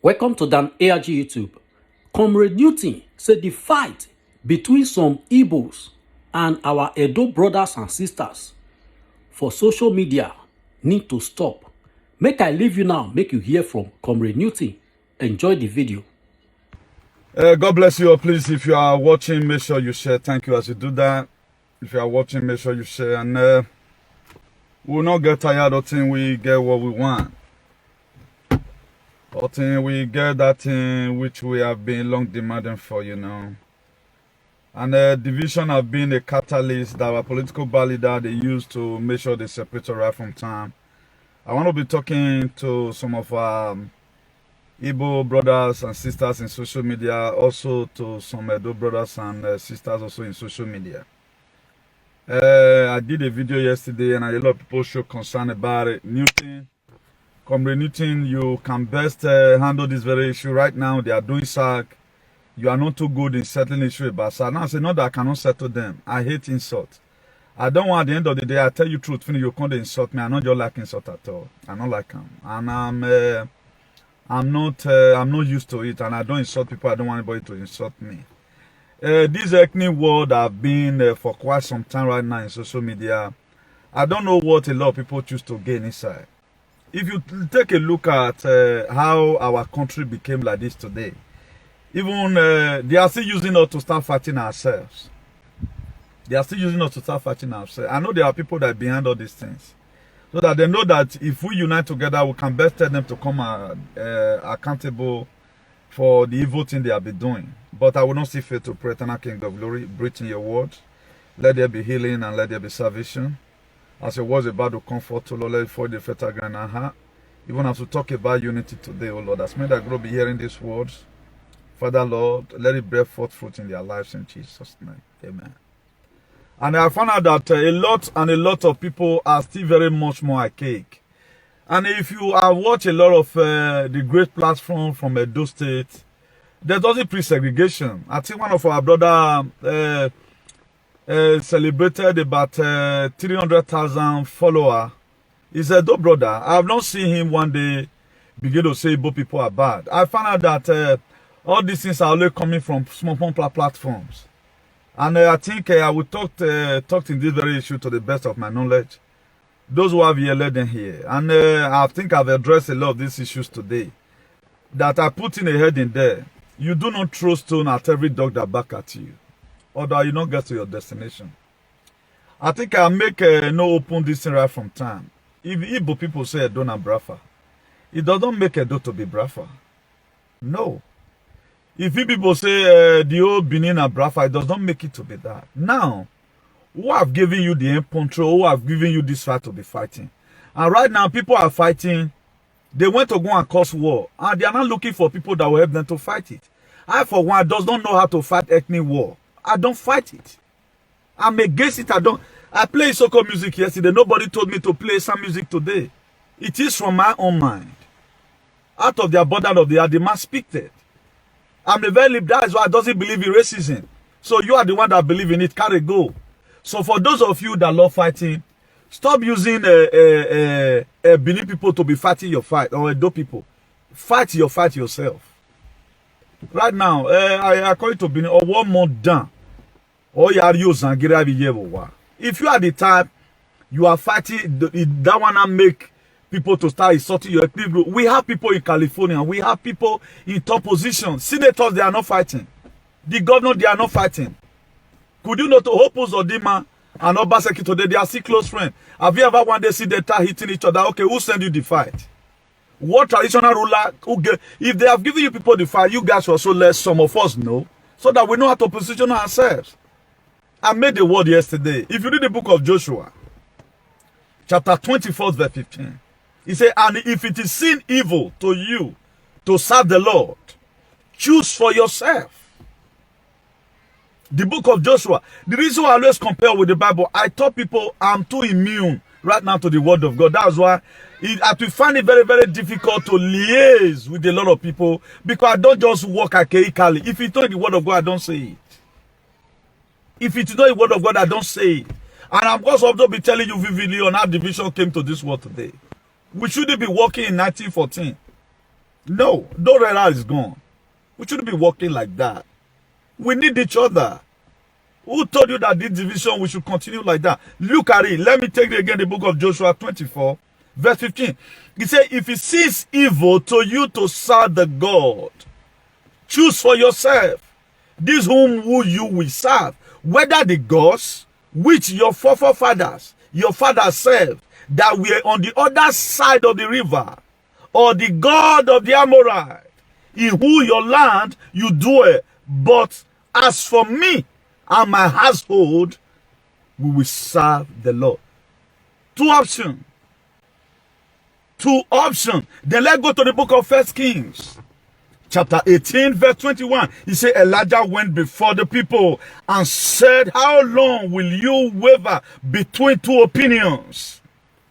Welcome to Dan ARG YouTube. Comrade Newton said the fight between some Igbos and our Edo brothers and sisters for social media need to stop. Make I leave you now, make you hear from Comrade Newton. Enjoy the video. God bless you all. Please, if you are watching, make sure you share. Thank you as you do that. If you are watching, make sure you share. And we will not get tired until we get what we want. Until we get that thing which we have been long demanding for, you know. And division have been a catalyst that our political leader they use to make sure they separate right from time. I want to be talking to some of our Igbo brothers and sisters in social media, also to some Edo brothers and sisters also in social media. I did a video yesterday and a lot of people showed concern about it. Newton, Comrade Newton, you can best handle this very issue right now. They are doing sack. You are not too good in settling issues about sack. Now I say not that I cannot settle them. I hate insult. I don't want at the end of the day, I tell you truth, you can't insult me. I don't just like insult at all. I don't like them. And I'm not used to it, and I don't insult people. I don't want anybody to insult me. This ethnic war that have been for quite some time right now in social media, I don't know what a lot of people choose to gain inside. If you take a look at how our country became like this today, even they are still using us to start fighting ourselves. They are still using us to start fighting ourselves. I know there are people that are behind all these things. So that they know that if we unite together, we can best tell them to come accountable for the evil thing they have been doing. But I will not see fit to pray, eternal King of glory, breathe in your word. Let there be healing and let there be salvation. As your words about to comfort, O Lord, let it fall the fatal ground and heart. Even as we talk about unity today, O Lord, as many that will be hearing these words, Father, Lord, let it bear forth fruit in their lives in Jesus' name. Amen. And I found out that a lot of people are still very much more archaic. And if you have watched a lot of the great platform from Edo State, there's also pre-segregation. I think one of our brother celebrated about 300,000 followers. He's a Edo brother. I have not seen him one day begin to say Igbo people are bad. I found out that all these things are only coming from small platforms. And I think I will talk in this very issue to the best of my knowledge. Those who have here, let them hear. And I think I've addressed a lot of these issues today. That I put in a head in there. You do not throw stone at every dog that bark at you. Or that you not get to your destination. I think I'll make no open this thing right from time. If Igbo people say Edo na Brafa, it doesn't make Edo to be Brafa. No. If people say the old Benin and Brafa, it does not make it to be that. Now, who have given you the control, who have given you this fight to be fighting? And right now, people are fighting. They went to go and cause war. And they are not looking for people that will help them to fight it. I, for one, does not know how to fight ethnic war. I don't fight it. I'm against it. I played soccer music yesterday. Nobody told me to play some music today. It is from my own mind. Out of the abundance of the heart, the man speaketh. I'm a very liberal. That is why I doesn't believe in racism. So you are the one that believe in it. Carry go. So for those of you that love fighting, stop using Benin people to be fighting your fight, or Edo people. Fight your fight yourself. Right now, I call it to Benin, or 1 month down. Or you are using if you are the type, you are fighting, that one to make people to start insulting your ethnic group. We have people in California. We have people in top positions. Senators, they are not fighting. The governor, they are not fighting. Could you not hope Zodima and Obaseki today, they are still close friends? Have you ever one day see them hitting each other? Okay, who send you the fight? What traditional ruler, if they have given you people the fight, you guys also let some of us know, so that we know how to position ourselves. I made the word yesterday. If you read the book of Joshua, chapter 24, verse 15, he said, and if it is sin evil to you to serve the Lord, choose for yourself. The book of Joshua. The reason why I always compare with the Bible, I tell people I'm too immune right now to the word of God. That's why I find it very, very difficult to liaise with a lot of people, because I don't just walk archaically. If it's not the word of God, I don't say it. If it's not the word of God, I don't say it. And I'm also be telling you vividly on how division came to this world today. We shouldn't be working in 1914. No, Dorera is gone. We shouldn't be working like that. We need each other. Who told you that this division, we should continue like that? Look at it. Let me take it again, the book of Joshua 24, verse 15. He said, if it seems evil to you to serve the God, choose for yourself this who you will serve, whether the gods which your forefathers, your fathers served, that were on the other side of the river, or the God of the Amorite, in who your land you dwell. But as for me and my household, we will serve the Lord. Two options. Then let's go to the book of 1 Kings. Chapter 18, verse 21. He said, Elijah went before the people and said, how long will you waver between two opinions?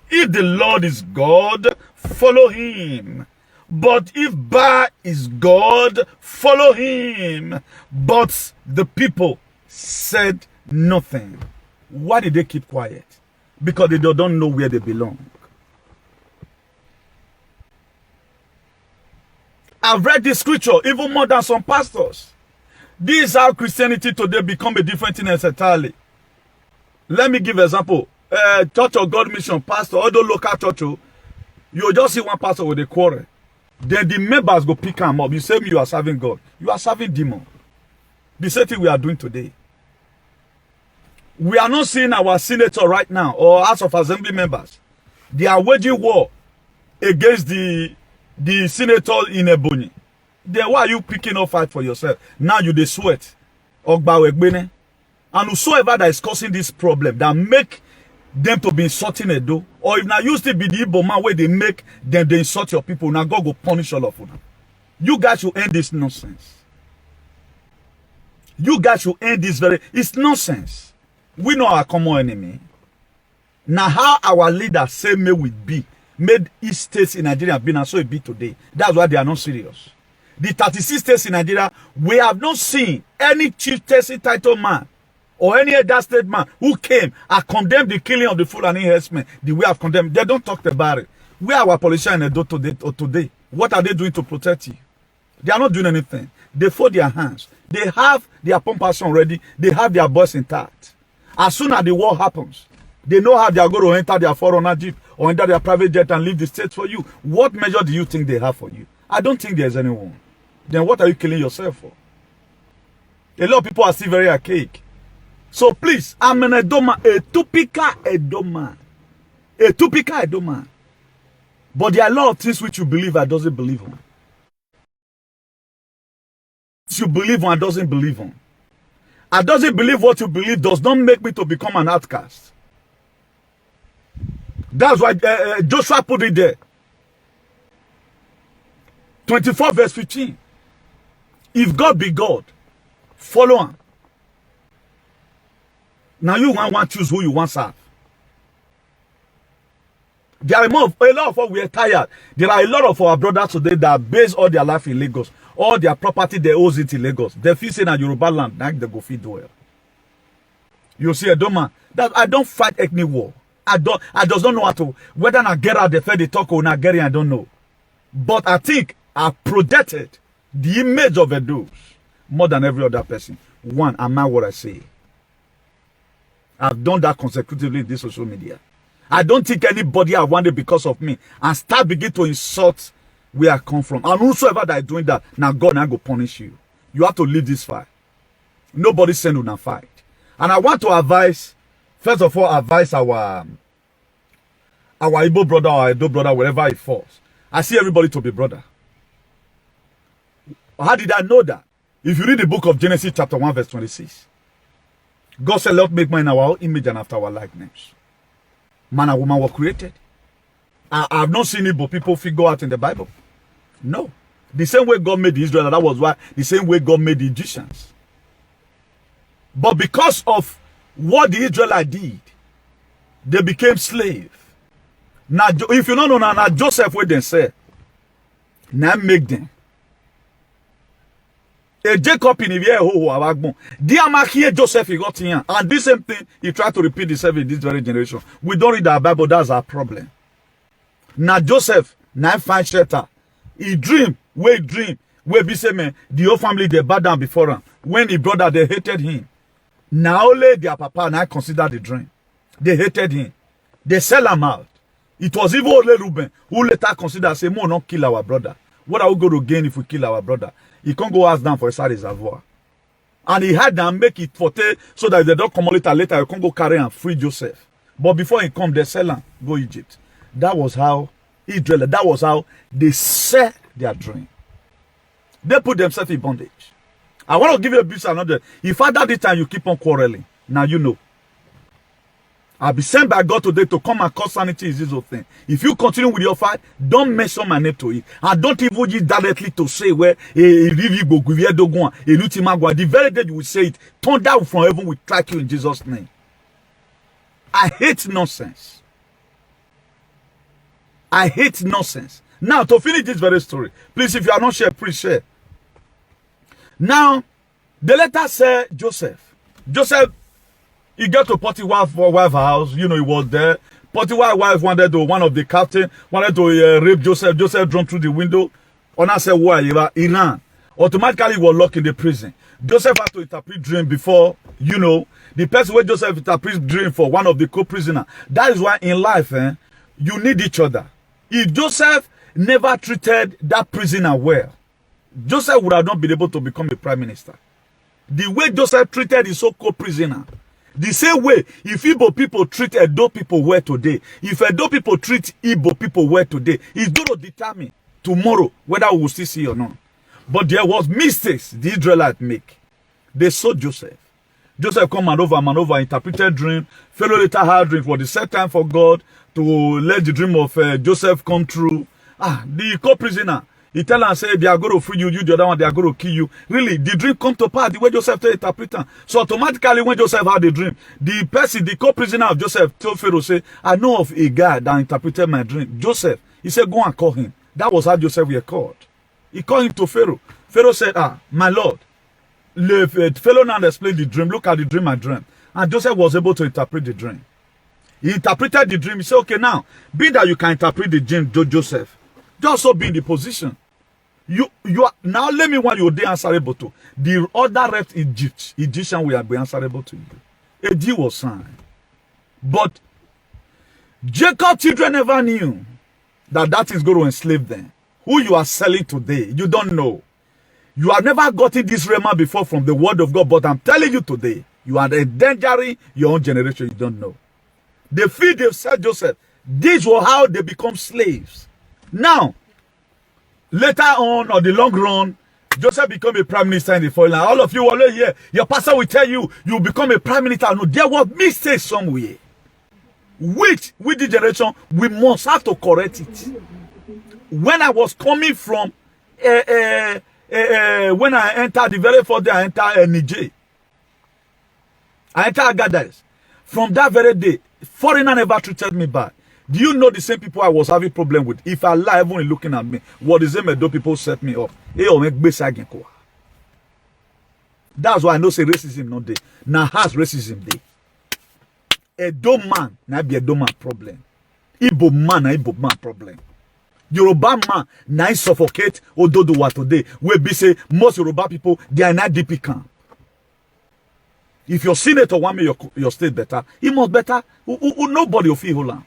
If the Lord is God, follow him. But if Baal is God, follow him. But the people said nothing. Why did they keep quiet? Because they don't know where they belong. I've read this scripture even more than some pastors. This is how Christianity today become a different thing entirely. Let me give an example. Church of God Mission pastor, all the local church, you just see one pastor with a quarrel. Then the members go pick him up. You say you are serving God. You are serving demon. The same thing we are doing today. We are not seeing our senator right now or House of Assembly members. They are waging war against the senator in Ebonyi. Then why are you picking up fight for yourself? Now you dey sweat. And whosoever that is causing this problem that make them to be insulting Edo, or if now used to be the Igbo man where they make them they insult your people, now God go punish all of you. You guys should end this nonsense. You guys should end this it's nonsense. We know our common enemy. Now how our leaders say may we be, made each states in Nigeria be and so it be today. That's why they are not serious. The 36 states in Nigeria, we have not seen any chieftaincy title man or any other state man who came and condemned the killing of the Fulani herdsmen the way I've condemned. They don't talk about it. Where are our politicians in Edo today? What are they doing to protect you? They are not doing anything. They fold their hands. They have their pump action ready. They have their boys intact. As soon as the war happens, they know how they are going to enter their 4runner jeep or enter their private jet and leave the state for you. What measure do you think they have for you? I don't think there's anyone. Then what are you killing yourself for? A lot of people are still very archaic. So please, I'm an Edoma, a typical Edoma. A typical Edoma. But there are a lot of things which you believe and doesn't believe on. You believe on and doesn't believe on. I doesn't believe what you believe does not make me to become an outcast. That's why Joshua put it there. 24 verse 15. If God be God, follow him. Now you want to choose who you want to serve. There are a lot of us, we are tired. There are a lot of our brothers today that base all their life in Lagos. All their property they owe it in Lagos. They feel saying that Yoruba land, like they go feed well. You see, Edoma, that I don't fight ethnic war. I just don't know how to, whether Nigeria they fed the talk or Nigeria, I don't know. But I think I protected the image of Edo more than every other person. One, I mind what I say. I've done that consecutively in this social media. I don't think anybody have wanted because of me and start begin to insult where I come from. And whosoever that is doing that, now God now go punish you. You have to leave this fight. Nobody send you now fight. And I want to advise, first of all, advise our Igbo brother or Edo brother, wherever it falls. I see everybody to be brother. How did I know that? If you read the book of Genesis chapter 1 verse 26. God said, let us make man in our own image and after our likeness. Man and woman were created. I have not seen it, but people figure out in the Bible. No. The same way God made the Israelites, that was why the same way God made the Egyptians. But because of what the Israelites did, they became slaves. Now, if you don't know now Joseph, what they say, now make them. A Jacob in the year who are dear here Joseph he got here. And this same thing he tried to repeat himself in this very generation. We don't read our Bible, that's our problem. Now Joseph, now find shelter. He dream We dream. We be say, man, the whole family, they bowed down before him. When the brother, they hated him. Now only their papa and I consider the dream. They hated him. They sell him out. It was even only Reuben who later considered, say, "Mo not kill our brother. What are we going to gain if we kill our brother?" He can't go ask them for a reservoir. And he had them make it for so that if they don't come later, he can't go carry and free Joseph. But before he come, they sell him, go Egypt. That was how Israel, that was how they set their dream. They put themselves in bondage. I want to give you a bit another. If at that time you keep on quarreling, now you know. I'll be sent by God today to come and cause sanity is this whole thing. If you continue with your fight, don't mention my name to it. And don't even use directly to say where the very day you will say it, thunder from heaven will strike you in Jesus' name. I hate nonsense. I hate nonsense. Now, to finish this very story, please, if you are not sure, please share. Now, the letter said Joseph, he got to Potiphar's wife house. You know, he was there. Potiphar's wife wanted to, one of the captain, wanted to rape Joseph. Joseph jumped through the window. Ona said, why? He ran. Automatically, he was locked in the prison. Joseph had to interpret dream before, you know, the person where Joseph interprets dream for one of the co-prisoners. That is why in life, you need each other. If Joseph never treated that prisoner well, Joseph would have not been able to become a prime minister. The way Joseph treated his so-called prisoner, the same way, if Igbo people treat Edo people well today, if Edo people treat Igbo people well today, it's going to determine tomorrow whether we will still see or not. But there was mistakes the Israelites make. They saw Joseph. Joseph come maneuver, interpreted dream. Pharaoh later had dream for the set time for God to let the dream of Joseph come true. The co-prisoner, he tell and say, they are going to free you, the other one, they are going to kill you. Really, the dream come to pass the way Joseph told interpreter. So automatically when Joseph had the dream, the person, the co-prisoner of Joseph told Pharaoh, say, I know of a guy that interpreted my dream. Joseph, he said, go and call him. That was how Joseph was called. He called him to Pharaoh. Pharaoh said, my Lord, Pharaoh now explained the dream. Look at the dream I dreamed. And Joseph was able to interpret the dream. He interpreted the dream. He said, okay, now, be that you can interpret the dream, Joseph, just so be in the position. You are now let me want you be answerable to. The other rest Egyptian will be answerable to you. A deal was signed. But Jacob's children never knew that is going to enslave them. Who you are selling today, you don't know. You have never gotten this rhema before from the word of God, but I'm telling you today, you are endangering your own generation. You don't know. They feel they've said Joseph. This was how they become slaves. Now, later on, the long run, Joseph became a prime minister in the foreign land. All of you already here, your pastor will tell you, you become a prime minister. No, there was mistakes somewhere. Which, with the generation, we must have to correct it. When I was coming from, when I entered the very first day, I entered Niger. I entered Agadez. From that very day, foreigner never treated me bad. Do you know the same people I was having problem with? If I lie, everyone looking at me, what the same Edo people set me up. That's why I know say racism not there. Now has racism there. Edo man, na be Edo man problem. Igbo man, na Igbo man problem. Yoruba man, na suffocate Ododowa today. We be say most Yoruba people, they are not DP camp. If your senator want me your state better, he must better. Nobody will feel hold.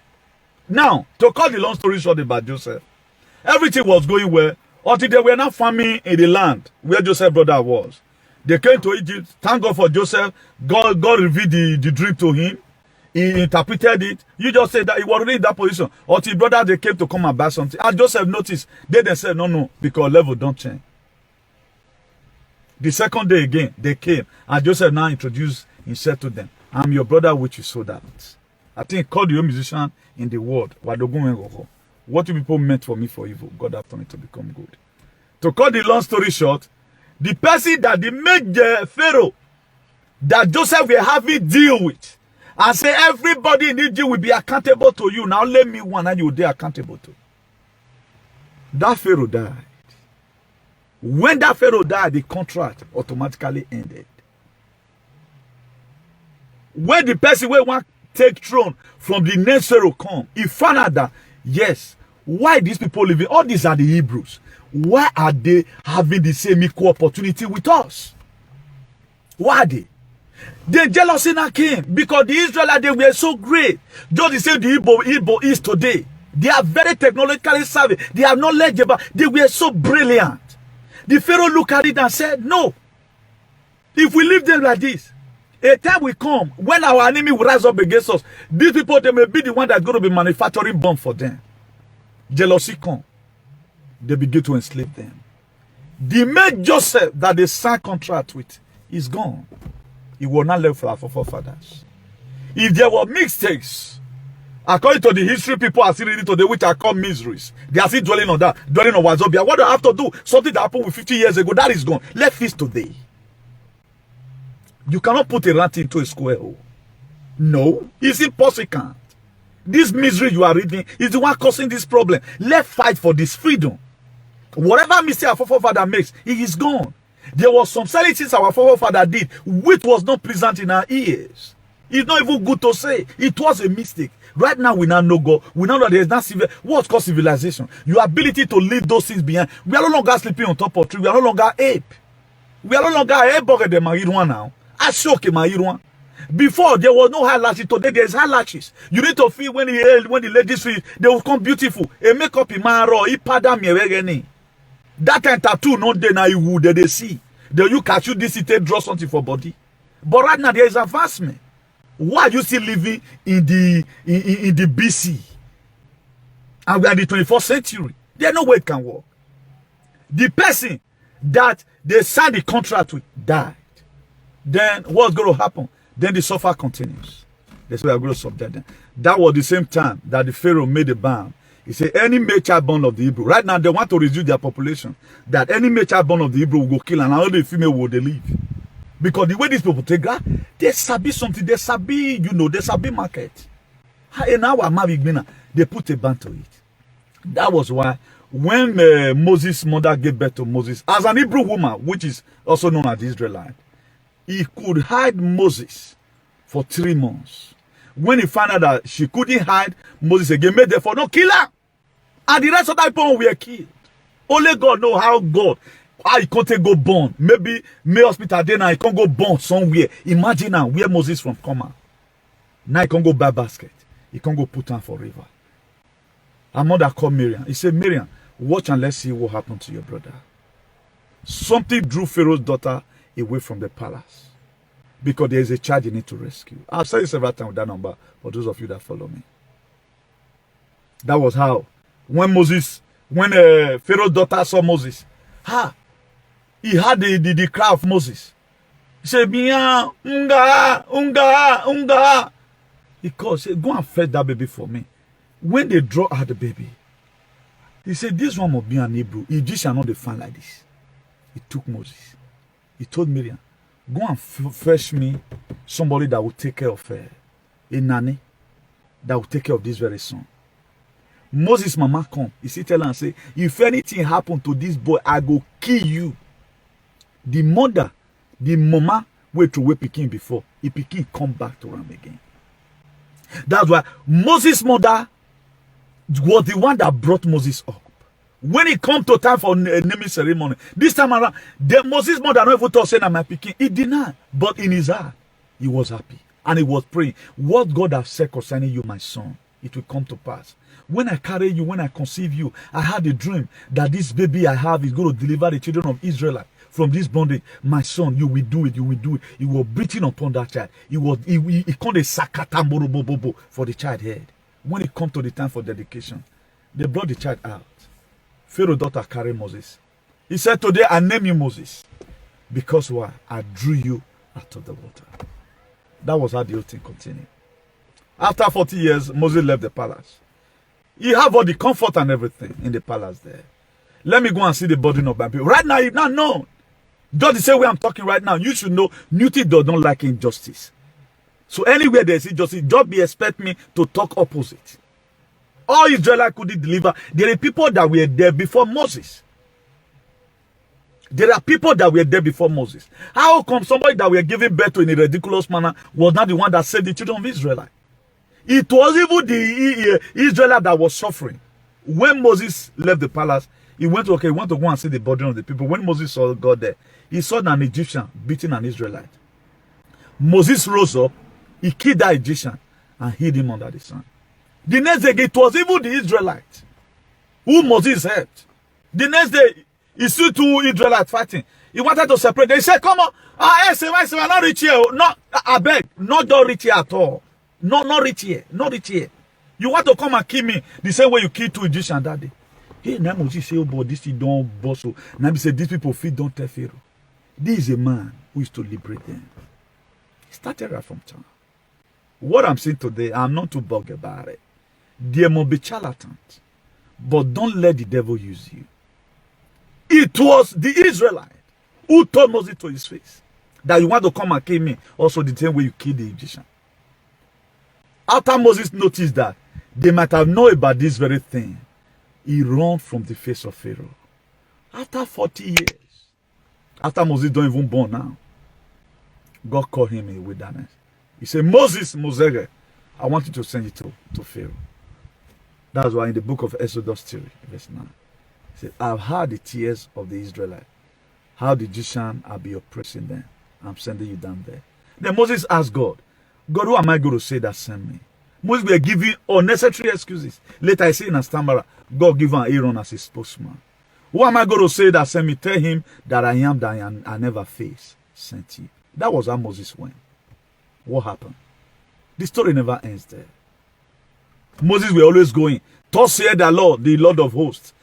Now, to cut the long story short about Joseph, everything was going well until they were not farming in the land where Joseph's brother was. They came to Egypt. Thank God for Joseph. God revealed the dream to him. He interpreted it. You just said that he was already in that position. Until brothers they came to come and buy something. And Joseph noticed. They said, no, because level don't change. The second day again, they came. And Joseph now introduced himself to them. I'm your brother which you sold out. I think called the musician in the world. What you people meant for me for evil, God has turned it to become good. To cut the long story short, the person that they made the Pharaoh that Joseph will have it deal with and say everybody in Egypt will be accountable to you. Now let me one and you will be accountable to. That Pharaoh died. When that Pharaoh died, the contract automatically ended. When the person will want take throne from the next Pharaoh come, he found out that, yes, why these people living, all these are the Hebrews. Why are they having the same equal opportunity with us? Why are they? The jealousy now came because the Israelites, they were so great. Just the same the Igbo is today. They are very technologically savvy. They are knowledgeable. They were so brilliant. The Pharaoh looked at it and said, no. If we leave them like this, a time will come when our enemy will rise up against us. These people, they may be the one that's going to be manufacturing bomb for them. Jealousy come. They begin to enslave them. The man Joseph that they signed contract with is gone. He will not live for our forefathers. If there were mistakes, according to the history people are still reading today, which are called miseries, they are still dwelling on that, dwelling on Wazobia. What do I have to do? Something that happened with 50 years ago, that is gone. Let's fix today. You cannot put a rat into a square hole. No, it's impossible. This misery you are reading is the one causing this problem. Let's fight for this freedom. Whatever mistake our forefather makes, it is gone. There was some silly things our forefather did, which was not pleasant in our ears. It's not even good to say. It was a mistake. Right now, we now know God. We now know there is not what's called civilization. Your ability to leave those things behind. We are no longer sleeping on top of tree. We are no longer ape. We are no longer ape now. Before there was no eyelashes. Today there is eyelashes. You need to feel when the ladies feel they will come beautiful. A makeup in my raw. That kind tattoo not then I would they see. They you catch you this it draw something for body. But right now there is advancement. Why are you still living in the BC? And we are in the 21st century. There's no way it can work. The person that they signed the contract with died. Then what's going to happen? Then the suffer continues. That's why we are going to subject them. That was the same time that the Pharaoh made a ban. He said, any male child born of the Hebrew. Right now, they want to reduce their population. That any male child born of the Hebrew will go kill, and only the female will they leave. Because the way these people take that, they sabi something. They sabi, they sabi market. In our Mavigmina, they put a ban to it. That was why when Moses' mother gave birth to Moses, as an Hebrew woman, which is also known as the Israelite, he could hide Moses for 3 months. When he found out that she couldn't hide Moses again, made therefore no kill her. And the rest of the people were killed. Only God knows how he can't go born. Maybe May Hospital then he can't go born somewhere. Imagine now where Moses from come out. Now he can't go buy basket. He can't go put on for river. Her mother called Miriam. He said, Miriam, watch and let's see what happened to your brother. Something drew Pharaoh's daughter away from the palace. Because there is a child you need to rescue. I've said it several times with that number for those of you that follow me. That was how. When Pharaoh's daughter saw Moses, he had the cry of Moses. He said, Mia, unga. He called, said, go and fetch that baby for me. When they draw out the baby, he said, this one must be an Hebrew. Egyptians are not the fan like this. He took Moses. He told Miriam, go and fetch me somebody that will take care of her. A nanny that will take care of this very son. Moses' mama come. He see tell her and say, if anything happen to this boy, I go kill you. The mama went to where Pekin before. He Pekin come back to him again. That's why Moses' mother was the one that brought Moses up. When it come to time for a naming ceremony, this time around, Moses' mother not even told saying, "I'm Pekin." He denied, but in his heart, he was happy and he was praying. What God has said concerning you, my son, it will come to pass. When I carry you, when I conceive you, I had a dream that this baby I have is going to deliver the children of Israel from this bondage. My son, you will do it. You will do it. He was breathing upon that child. He called a sakata morobobobo for the child head. When it come to the time for dedication, they brought the child out. Pharaoh's daughter carried Moses. He said, today I name you Moses. Because why? I drew you out of the water. That was how the whole thing continued. After 40 years, Moses left the palace. He have all the comfort and everything in the palace there. Let me go and see the burden of my people. Right now, you've not known. Just the same way I'm talking right now, you should know Newty does not like injustice. So anywhere there's injustice, just be expect me to talk opposite. All Israelites couldn't deliver. There are people that were there before Moses. There are people that were there before Moses. How come somebody that were giving birth to in a ridiculous manner was not the one that saved the children of Israel? It was even the Israelite that was suffering. When Moses left the palace, He went to go and see the burden of the people. When Moses saw God there, he saw an Egyptian beating an Israelite. Moses rose up, he killed that Egyptian and hid him under the sun. The next day, it was even the Israelites who Moses helped. The next day, he saw two Israelites fighting. He wanted to separate. They said, come on. We're not rich here. Not, I beg, not rich here at all. Not rich here. Not rich here. You want to come and kill me the same way you killed two Egyptians that day. Hey, now Moses say, oh, but this you don't boss. Now he said, these people feet don't tell Pharaoh. This is a man who is to liberate them. He started right from time. What I'm saying today, I'm not too bugged about it. There must be charlatans, but don't let the devil use you. It was the Israelite who told Moses to his face that you want to come and kill me, also the same way you killed the Egyptian. After Moses noticed that they might have known about this very thing, he ran from the face of Pharaoh. After 40 years, after Moses don't even born now, God called him in the wilderness. He said, Moses, I want you to send it to Pharaoh. That's why in the book of Exodus 3, verse 9, he said, I've heard the tears of the Israelites, how the Egyptians have been oppressing them. I'm sending you down there. Then Moses asked God, God, who am I going to say that sent me? Moses were giving unnecessary excuses. Later I see in Astamara, God gave Aaron as a spokesman. Who am I going to say that sent me? Tell him that I am that I never face sent you. That was how Moses went. What happened? The story never ends there. Moses were always going. Thus said the Lord of hosts.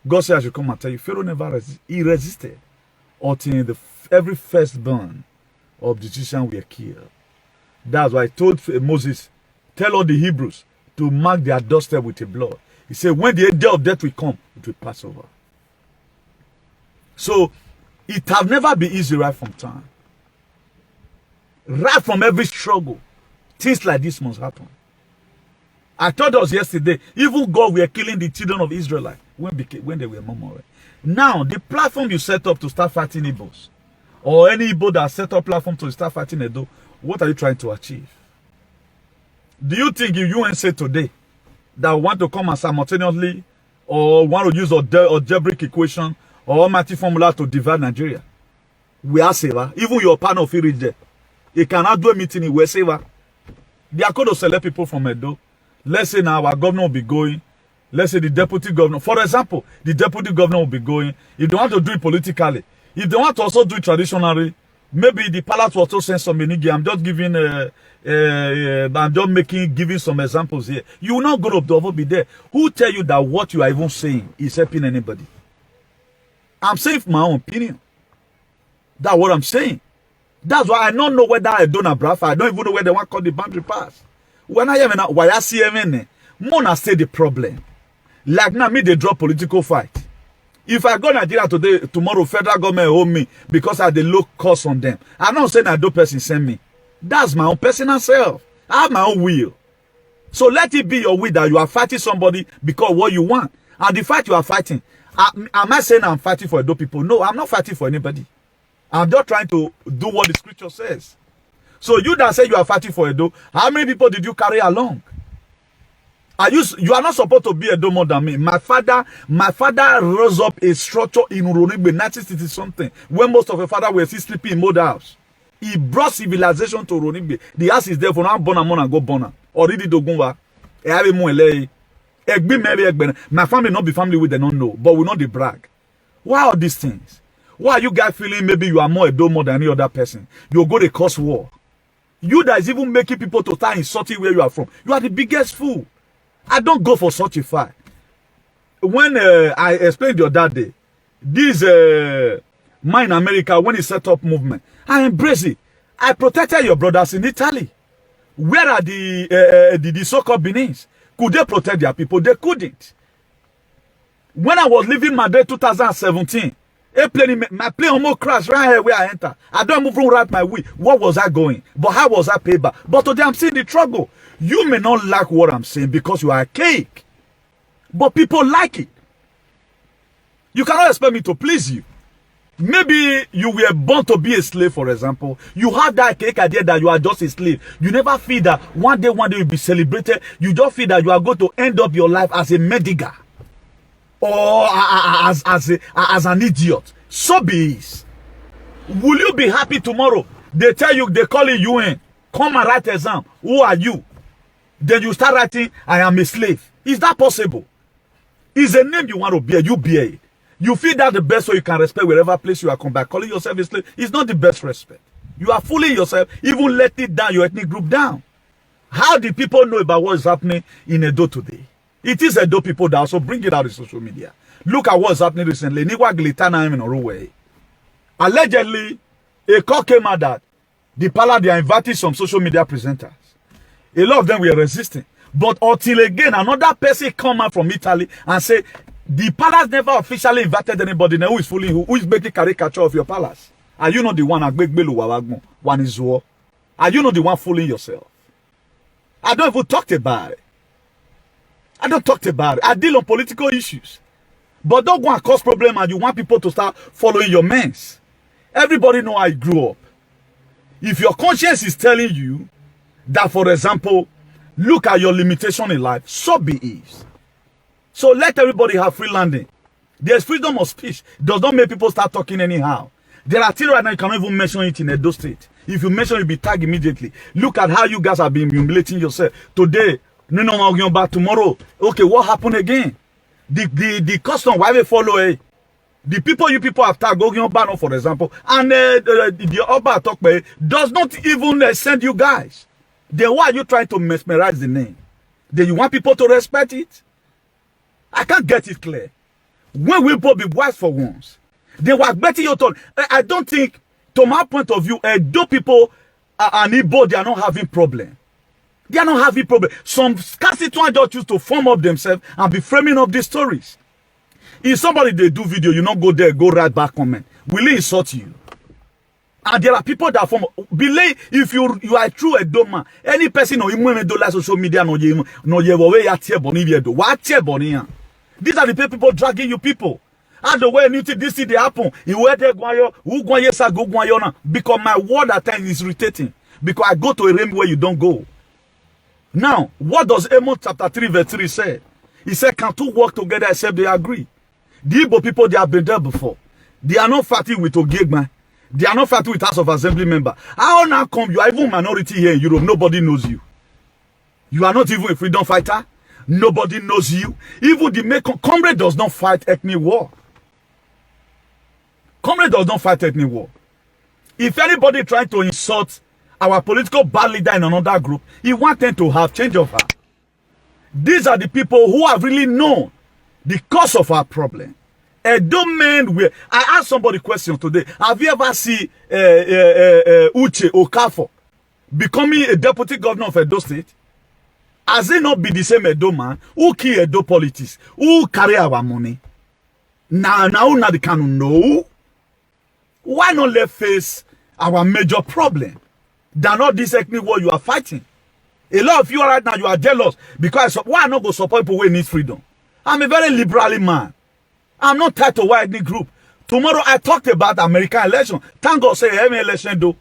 God said I should come and tell you. Pharaoh never resisted. He resisted until every firstborn of the Egyptians were killed. That's why I told Moses, tell all the Hebrews to mark their doorstep with the blood. He said, when the day of death will come, it will pass over. So, it have never been easy right from time. Right from every struggle, things like this must happen. I told us yesterday, even God were killing the children of Israel when they were murmuring. Now, the platform you set up to start fighting Igbos, or any Igbo that set up platform to start fighting Edo, what are you trying to achieve? Do you think if you say today that want to come and simultaneously or want to use algebraic equation or almighty formula to divide Nigeria, we are saver? Even your partner of reach there. You cannot do a meeting in West-Saver. They are going to select people from Edo. Let's say now our governor will be going. Let's say the deputy governor. For example, the deputy governor will be going. If they want to do it politically, if they want to also do it traditionally, maybe the palace will also send some minigi. I'm just giving, I'm just giving some examples here. You will not go up to be there. Who tell you that what you are even saying is helping anybody? I'm saying for my own opinion. That's what I'm saying. That's why I don't know whether I don't Brafa. I don't even know where they want to call the boundary pass. When I am in why I see them, Mona say the problem. Like now, me they draw political fight. If I go Nigeria today, tomorrow, federal government hold me because I the low cost on them. I'm not saying that no person send me. That's my own personal self. I have my own will. So let it be your will that you are fighting somebody because what you want. And the fight you are fighting, am I saying I'm fighting for Edo people? No, I'm not fighting for anybody. I'm just trying to do what the scripture says. So you that say you are fighting for Edo, how many people did you carry along? You are not supposed to be Edo more than me. My father rose up a structure in Uronigbe, 1960 something, when most of the father were still sleeping in mud house. He brought civilization to Uronigbe. The house is there for now, born and go born. Already dogunwa. My family not be family with, they don't know, but we know the brag. Why all these things? Why are you guys feeling maybe you are more Edo more than any other person? You go to cause war. You that is even making people to start insulting where you are from. You are the biggest fool. I don't go for such a fight. When I explained the other day, this man in America, when he set up movement, I embrace it. I protected your brothers in Italy. Where are the so-called Benin's? Could they protect their people? They couldn't. When I was leaving Madrid 2017, my plane almost crashed right here where I enter. I don't move right my way. What was I going? But how was I paid back? But today I'm seeing the struggle. You may not like what I'm saying because you are a cake. But people like it. You cannot expect me to please you. Maybe you were born to be a slave, for example. You have that cake idea that you are just a slave. You never feel that one day you'll be celebrated. You just feel that you are going to end up your life as a mediga. or as an idiot. So be it. Will you be happy tomorrow? They tell you, they call it UN. Come and write exam. Who are you? Then you start writing, I am a slave. Is that possible? Is a name you want to bear, you bear it. You feel that the best way you can respect wherever place you are come back. Calling yourself a slave is not the best respect. You are fooling yourself, even letting down your ethnic group down. How do people know about what is happening in Edo today? It is Edo people that also bring it out in social media. Look at what's happening recently. Allegedly, a call came out that the palace, they are inviting some social media presenters. A lot of them were resisting. But until again, another person come out from Italy and say, the palace never officially invited anybody. Now who is fooling who is making caricature of your palace? Are you not the one? One is war. Are you not the one fooling yourself? I don't even talk about it. I don't talk about it. I deal on political issues. But don't go and cause problem and you want people to start following your mess. Everybody know I grew up. If your conscience is telling you that, for example, look at your limitation in life, so be it. So let everybody have free landing. There's freedom of speech. It does not make people start talking anyhow. There are things right now you cannot even mention it in Edo State. If you mention it, you'll be tagged immediately. Look at how you guys have been humiliating yourself. Today, no, back tomorrow. Okay, what happened again? The custom, why they follow it? The people you people have tagged, Ogyon, for example, and the Oba Tokpe does not even send you guys. Then why are you trying to mesmerize the name? Then you want people to respect it? I can't get it clear. When will people be wise for once? They were betting your turn. I don't think, to my point of view, Edo people and Igbo, they are not having problem. They are not having problem. Some scarcity just choose to form up themselves and be framing up these stories. If somebody they do video, you not go there, go right back comment. Will he insult you? And there are people that form. Believe if you are true Edo man, any person no imu Edo like social media no ye way ya tie boni Edo. What tie boni? These are the people dragging you people. And the way you think this thing they happen, you where they go who go yes go na. Because my word at times is irritating. Because I go to a realm where you don't go. Now, what does Amos chapter 3 verse 3 say? He said, can two work together except they agree? The Igbo people, they have been there before. They are not fighting with Ogegman. They are not fighting with House of Assembly member. How now come you are even minority here in Europe? Nobody knows you. You are not even a freedom fighter. Nobody knows you. Even the comrade does not fight ethnic war. Comrade does not fight ethnic war. If anybody trying to insult our political bad leader in another group, he wants them to have change of heart. These are the people who have really known the cause of our problem. Edo men were. I asked somebody a question today. Have you ever seen Uche Okafor becoming a deputy governor of Edo State? Has it not been the same Edo man who kill Edo politics, who carry our money? Now they can know. Why not let face our major problem than all this ethnic war you are fighting? A lot of you right now, you are jealous because why not go support people who need freedom? I'm a very liberal man. I'm not tied to one ethnic group. Tomorrow I talked about American election. Thank God say any election though.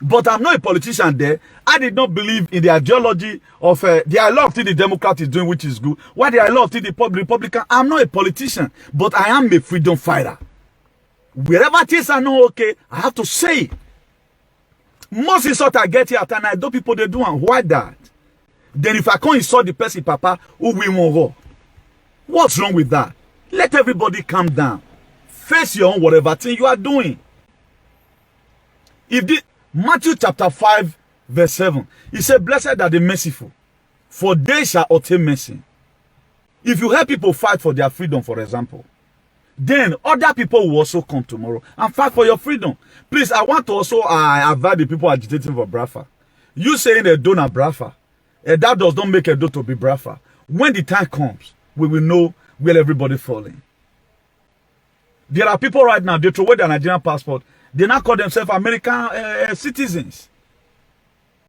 But I'm not a politician there. I did not believe in the ideology of there are a lot of things the Democrat is doing which is good. Why there are a lot of things the Republican. I'm not a politician, but I am a freedom fighter. Wherever things are not okay, I have to say it. Most insult I get here at and I do people they do and why that? Then if I can't insult the person, Papa, who will more? What's wrong with that? Let everybody calm down. Face your own whatever thing you are doing. If the Matthew chapter 5 verse 7, he said, blessed are the merciful, for they shall obtain mercy. If you help people fight for their freedom, for example, then other people will also come tomorrow and fight for your freedom. Please, I want to also advise the people agitating for Biafra. You saying Edo na Biafra, that does not make Edo to be Biafra. When the time comes, we will know where everybody falling. There are people right now, they throw away their Nigerian passport. They now call themselves American citizens.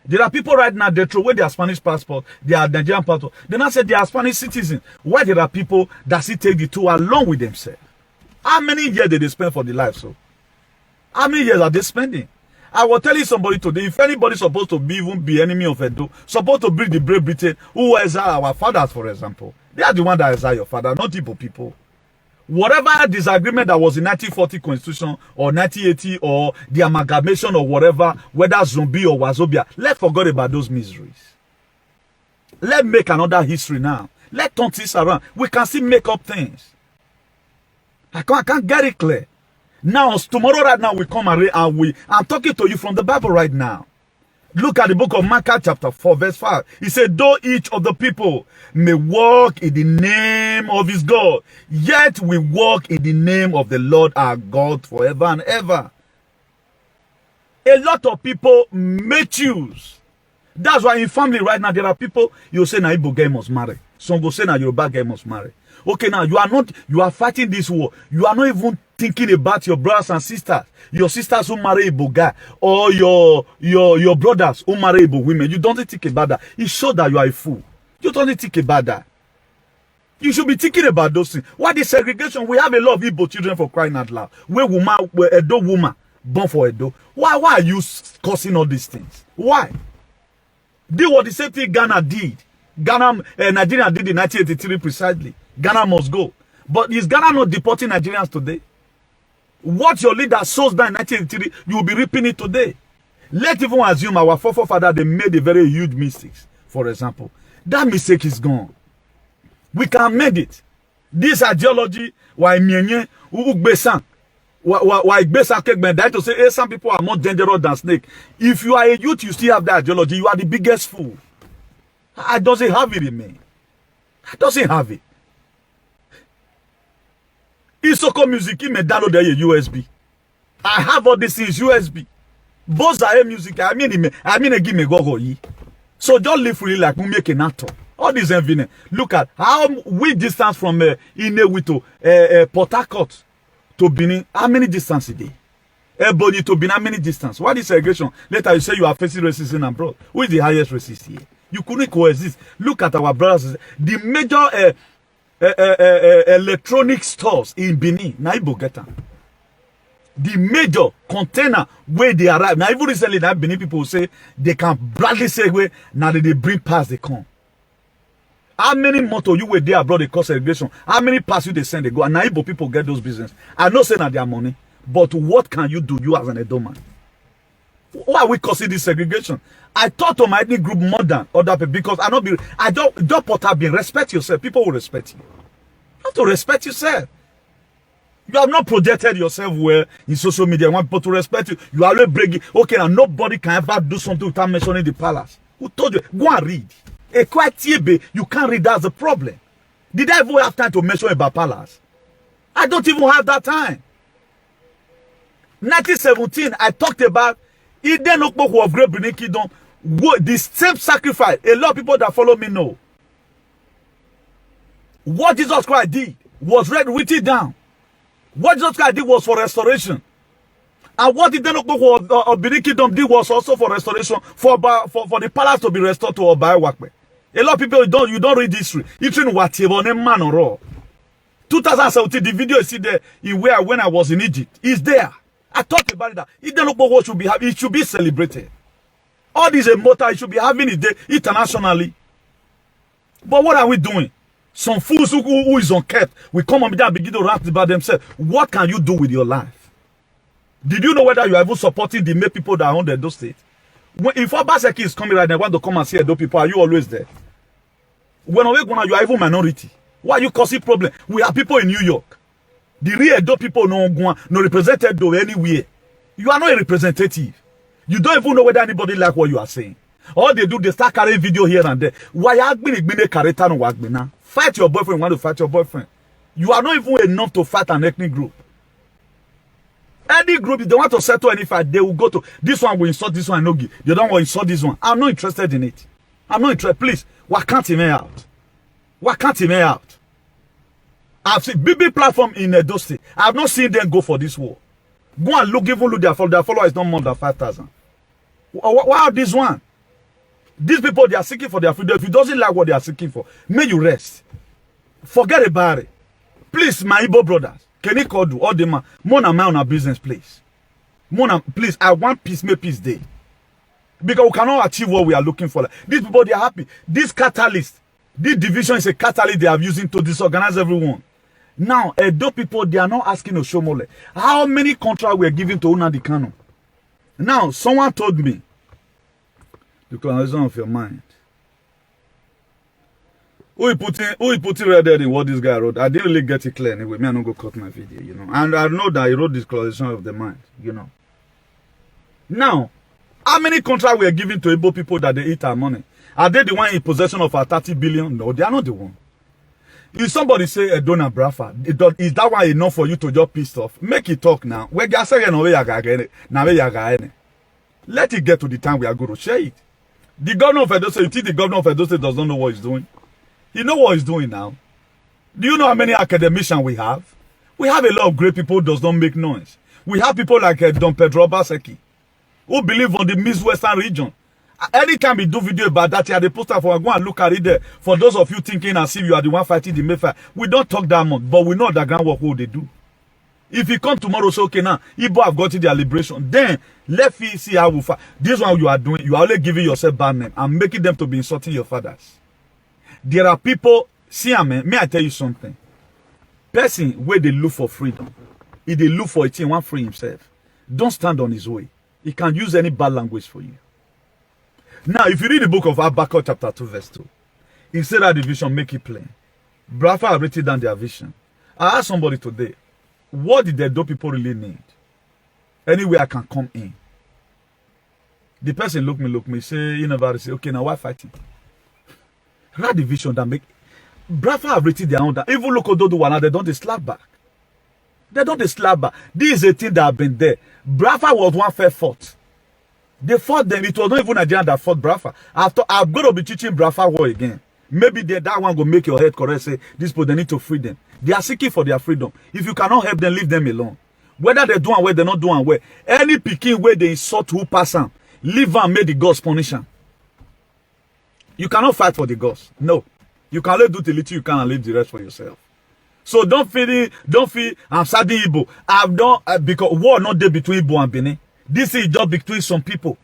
There are people right now, they throw away their Spanish passport, their Nigerian passport. They now say they are Spanish citizens. Why there are people that still take the two along with themselves? How many years did they spend for the life? So, how many years are they spending? I was telling somebody today, if anybody supposed to even be enemy of Edo, supposed to bring the brave Britain, who exile our fathers, for example, they are the one that exile your father, not Igbo people. Whatever disagreement that was in 1940 constitution or 1980 or the amalgamation or whatever, whether Zombie or Wazobia, let's forget about those miseries. Let's make another history now. Let's turn things around. We can still make up things. I can't get it clear. Now, tomorrow right now, we come and I'm talking to you from the Bible right now. Look at the book of Micah chapter 4 verse 5. He said, though each of the people may walk in the name of his God, yet we walk in the name of the Lord our God forever and ever. A lot of people may choose. That's why in family right now, there are people, you say, now Igbo guy must marry. Some go say, now Yoruba guy must marry. Okay, now you are fighting this war. You are not even thinking about your brothers and sisters. Your sisters who marry Igbo guy, or your brothers who marry Igbo women. You don't think about that. It shows that you are a fool. You don't think about that. You should be thinking about those things. Why the segregation? We have a lot of Igbo children, for crying out loud. Where Edo woman born for Edo. Why are you causing all these things? Why? They were the same thing Ghana did. Nigeria did in 1983 precisely. Ghana must go. But is Ghana not deporting Nigerians today? What your leader sows down in 1983, you will be reaping it today. Let's even assume our forefathers, they made a very huge mistake, for example. That mistake is gone. We can make it. This ideology, why to say, some people are more dangerous than snake. If you are a youth, you still have that ideology, you are the biggest fool. I doesn't have it in me. I doesn't have it. Isoko music, me download the USB. I have all these things USB. Both are music. I mean, give me go. So don't live freely like we make an actor. All these envy. Look at how we distance from Inewi to Port Harcourt to Benin. How many distance is there? Ebony to Benin, how many distance? What is segregation? Later you say you are facing racism abroad. Who is the highest racist here? You couldn't coexist. Look at our brothers. The major electronic stores in Benin, now Igbo get them. The major container where they arrive. Now even recently, that Benin people say they can badly say where now they bring past they come. How many motor you were there abroad they cause segregation? How many pass you they send they go? And now Igbo people get those business. I know say that their money, but what can you do, you as an Edo man? Why are we causing this segregation? I thought to my ethnic group more than other people because I don't put up being respect yourself. People will respect you. You have to respect yourself. You have not projected yourself well in social media. You want people to respect you. You are always breaking. Okay, now nobody can ever do something without mentioning the palace. Who told you? Go and read. You can't read. That's the problem. Did I even have time to mention about palace? I don't even have that time. 1917, I talked about Eden Okpoko of Great Benin Kingdom. The same sacrifice. A lot of people that follow me know. What Jesus Christ did was written down. What Jesus Christ did was for restoration. And what Eden Okpoko of Benin Kingdom did was also for restoration, for the palace to be restored to Obai Wakpe. A lot of people you don't read history. It's in whatever man or raw. 2017, the video you see there when I was in Egypt is there. I talked about it that Eden Okpoko should be it should be celebrated. All these immortals should be having it there internationally. But what are we doing? Some fools who is unkept, we come on and begin to rant about themselves. What can you do with your life? Did you know whether you are even supporting the main people that own the Edo state? If Obaseki is coming right now, want to come and see Edo people, are you always there? When you are even minority, why are you causing problem? We have people in New York. The real Edo people no represented though anywhere. You are not a representative. You don't even know whether anybody like what you are saying. All they do, they start carrying video here and there. Why fight your boyfriend, want to fight your boyfriend. You are not even enough to fight an ethnic group. Any group, if they want to settle any fight, they will go to this one will insult this one, no give. They don't want to insult this one. I'm not interested in it. I'm not interested. Please, why can't he me out? Why can't he me out? I've seen big platform in Edo State. I have not seen them go for this war. Go and look, even look their follower is not more than 5,000. Why are this one? These people, they are seeking for their freedom. If you doesn't like what they are seeking for, may you rest. Forget about it. Please, my Igbo brothers, can you call do all the man? More than my own business, please. Mona, please, I want peace, make peace day. Because we cannot achieve what we are looking for. These people, they are happy. This catalyst, this division is a catalyst they are using to disorganize everyone. Now, Edo people, they are not asking Oshomole. How many contracts were given to Nnamdi Kanu? Now, someone told me, the colonization of your mind. Who he putting red there in what this guy wrote? I didn't really get it clear anyway. Me, I don't go cut my video, you know. And I know that he wrote this colonization of the mind, you know. Now, how many contracts were given to Igbo people that they eat our money? Are they the one in possession of our 30 billion? No, they are not the one. If somebody say Edona Brafa, is that one enough for you to just piss off? Make it talk now. Let it get to the time we are going to share it. The governor of Edo State, you think the governor of Edo State does not know what he's doing? He knows what he's doing now. Do you know how many academicians we have? We have a lot of great people who does not make noise. We have people like Don Pedro Obaseki, who believe on the Midwestern region. Anytime we do video about that, they post for go and look at it there. For those of you thinking as if you are the one fighting the Mayfair, we don't talk that much, but we know the groundwork what they do. If you come tomorrow, so okay now, Igbo have gotten their liberation, then let me see how we fight. This one you are doing, you are only giving yourself bad name and making them to be insulting your fathers. There are people, see, man, may I tell you something? Person where they look for freedom, if they look for it, he want free himself. Don't stand on his way. He can use any bad language for you. Now, if you read the book of Habakkuk chapter 2 verse 2, he said that the vision, make it plain. Brafa have written down their vision. I asked somebody today, what did the Edo people really need? Anyway, I can come in. The person look me, say, you know, say, okay, now why fighting? Write the vision that make. Brafa have written their own. Even look at one, they don't slap back. They don't slap back. This is a thing that have been there. Brafa was one fair fought. They fought them. It was not even Nigerian that fought Brafa. After I'm going to be teaching Brafa war again. Maybe that one will make your head correct. Say this people they need to free them. They are seeking for their freedom. If you cannot help them, leave them alone. Whether they do and where they not do and where. Any picking where they insult who pass them, leave and make the gods punish them. You cannot fight for the gods. No. You can only do the little you can and leave the rest for yourself. So don't feel I'm sadly Igbo. I've done because war not there between Igbo and Benin. This is just between some people.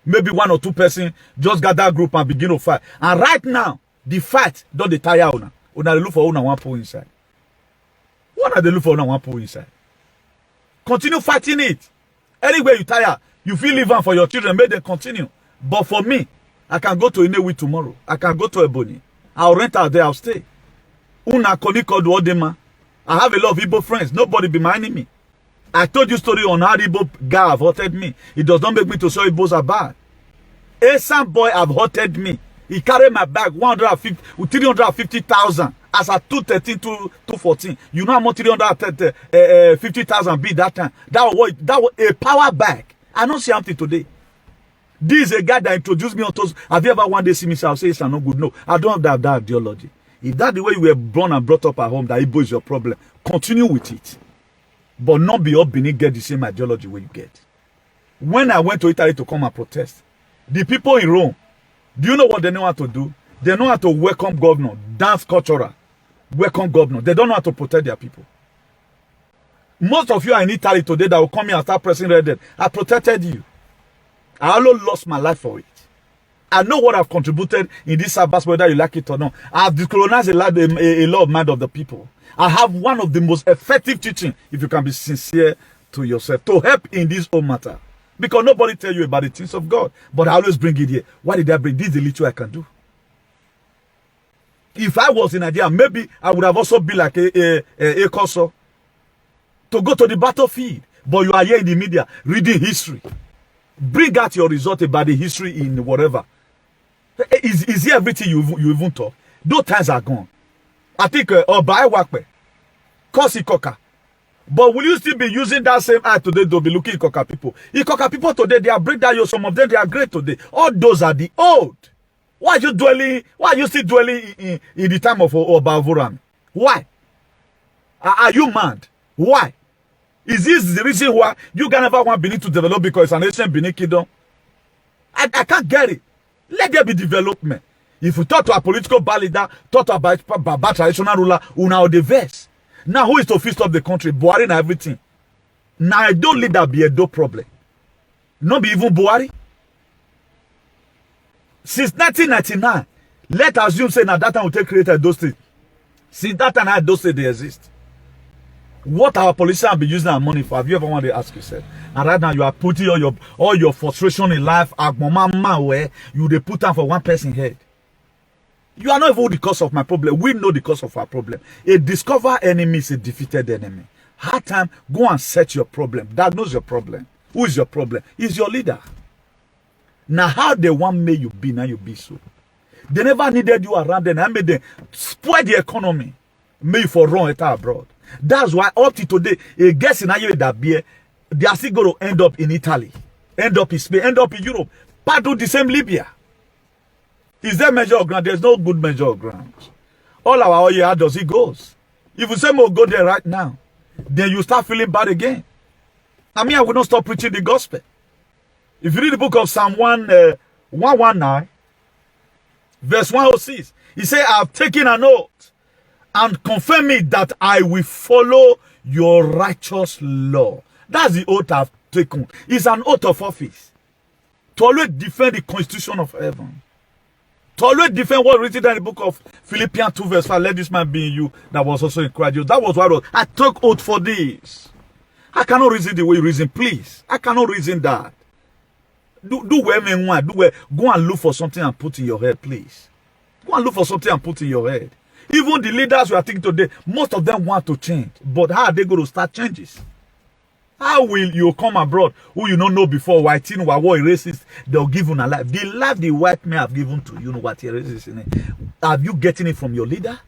Maybe one or two person just got that group and begin to fight. And right now, the fight don't they tire una. Una look for una one pull inside. What are they look for una one pull inside? Continue fighting it. Anywhere you tire, you feel even for your children, make them continue. But for me, I can go to Inewi tomorrow. I can go to Ebony. I'll rent out there, I'll stay. Una koniko do odema. I have a lot of Igbo friends. Nobody be my enemy. I told you story on how Igbo guy have hurted me. It does not make me to say Igbos are bad. Some boy have hurted me. He carried my bag 350,000 as a 213 to 214. You know how much 350,000 be that time. That was a power bag. I don't see anything today. This is a guy that introduced me on those. Have you ever one day seen me say, I'll say it's no good? No, I don't have that ideology. If that's the way you were born and brought up at home, that Igbo is your problem, continue with it. But not be up beneath get the same ideology where you get. When I went to Italy to come and protest, the people in Rome, do you know what they know how to do? They know how to welcome governor, dance cultural, welcome governor. They don't know how to protect their people. Most of you are in Italy today that will come here and start pressing red dead. I protected you. I almost lost my life for it. I know what I've contributed in this Sabbath, whether you like it or not. I've decolonized a lot of mind of the people. I have one of the most effective teaching, if you can be sincere to yourself, to help in this whole matter. Because nobody tell you about the things of God. But I always bring it here. Why did I bring this? The little I can do. If I was in Nigeria, maybe I would have also been like a Koso to go to the battlefield. But you are here in the media reading history. Bring out your result about the history in whatever. Is here everything you even talk? Those times are gone. I think Obai Wakpe, Kosi Koka. But will you still be using that same eye today to be looking at Ikoka people? Ikoka people today, they are break down. Some of them, they are great today. All those are the old. Why are you dwelling? Why are you still dwelling in the time of Obavuram? Why? Are you mad? Why? Is this the reason why you can never want Benin to develop because it's an ancient Benin kingdom? I can't get it. Let there be development. If you talk to a political bad leader, talk to a traditional ruler, una the verse. Now who is to fist up the country? Buhari and everything. Now Edo leader be Edo problem. Not be even Buhari. Since 1999, let's assume say now that time we take created those things. Since that time, those things they exist. What our politicians have been using our money for? Have you ever wanted to ask yourself? And right now you are putting all your frustration in life, where you they put down for one person's head. You are not even the cause of my problem. We know the cause of our problem. A discovered enemy is a defeated enemy. Hard time, go and set your problem. Diagnose your problem. Who is your problem? Is your leader. Now how they want me you be, now you be so. They never needed you around them. I made them spoil the economy. May you for run it abroad. That's why up to today, a guest in that beer, they are still going to end up in Italy, end up in Spain, end up in Europe, part of the same Libya. Is there measure of ground? There's no good measure of ground. All our oil does it goes. If you say more go there right now, then you start feeling bad again. I mean, I will not stop preaching the gospel. If you read the book of Psalm 119, verse 106, he said, I have taken an oath and confirm me that I will follow your righteous law. That's the oath I've taken. It's an oath of office. To always defend the constitution of heaven. To always defend what written in the book of Philippians 2 verse 5. Let this man be in you that was also in Christ. That was what I took oath for this. I cannot reason the way you reason, please. I cannot reason that. Do whatever you want. Go and look for something and put in your head, please. Go and look for something and put in your head. Even the leaders we are thinking today, most of them want to change. But how are they going to start changes? How will you come abroad who you don't know before, white in what racist, they'll give you a life. The life the white men have given to you, know what racist in it. Have you getting it from your leader?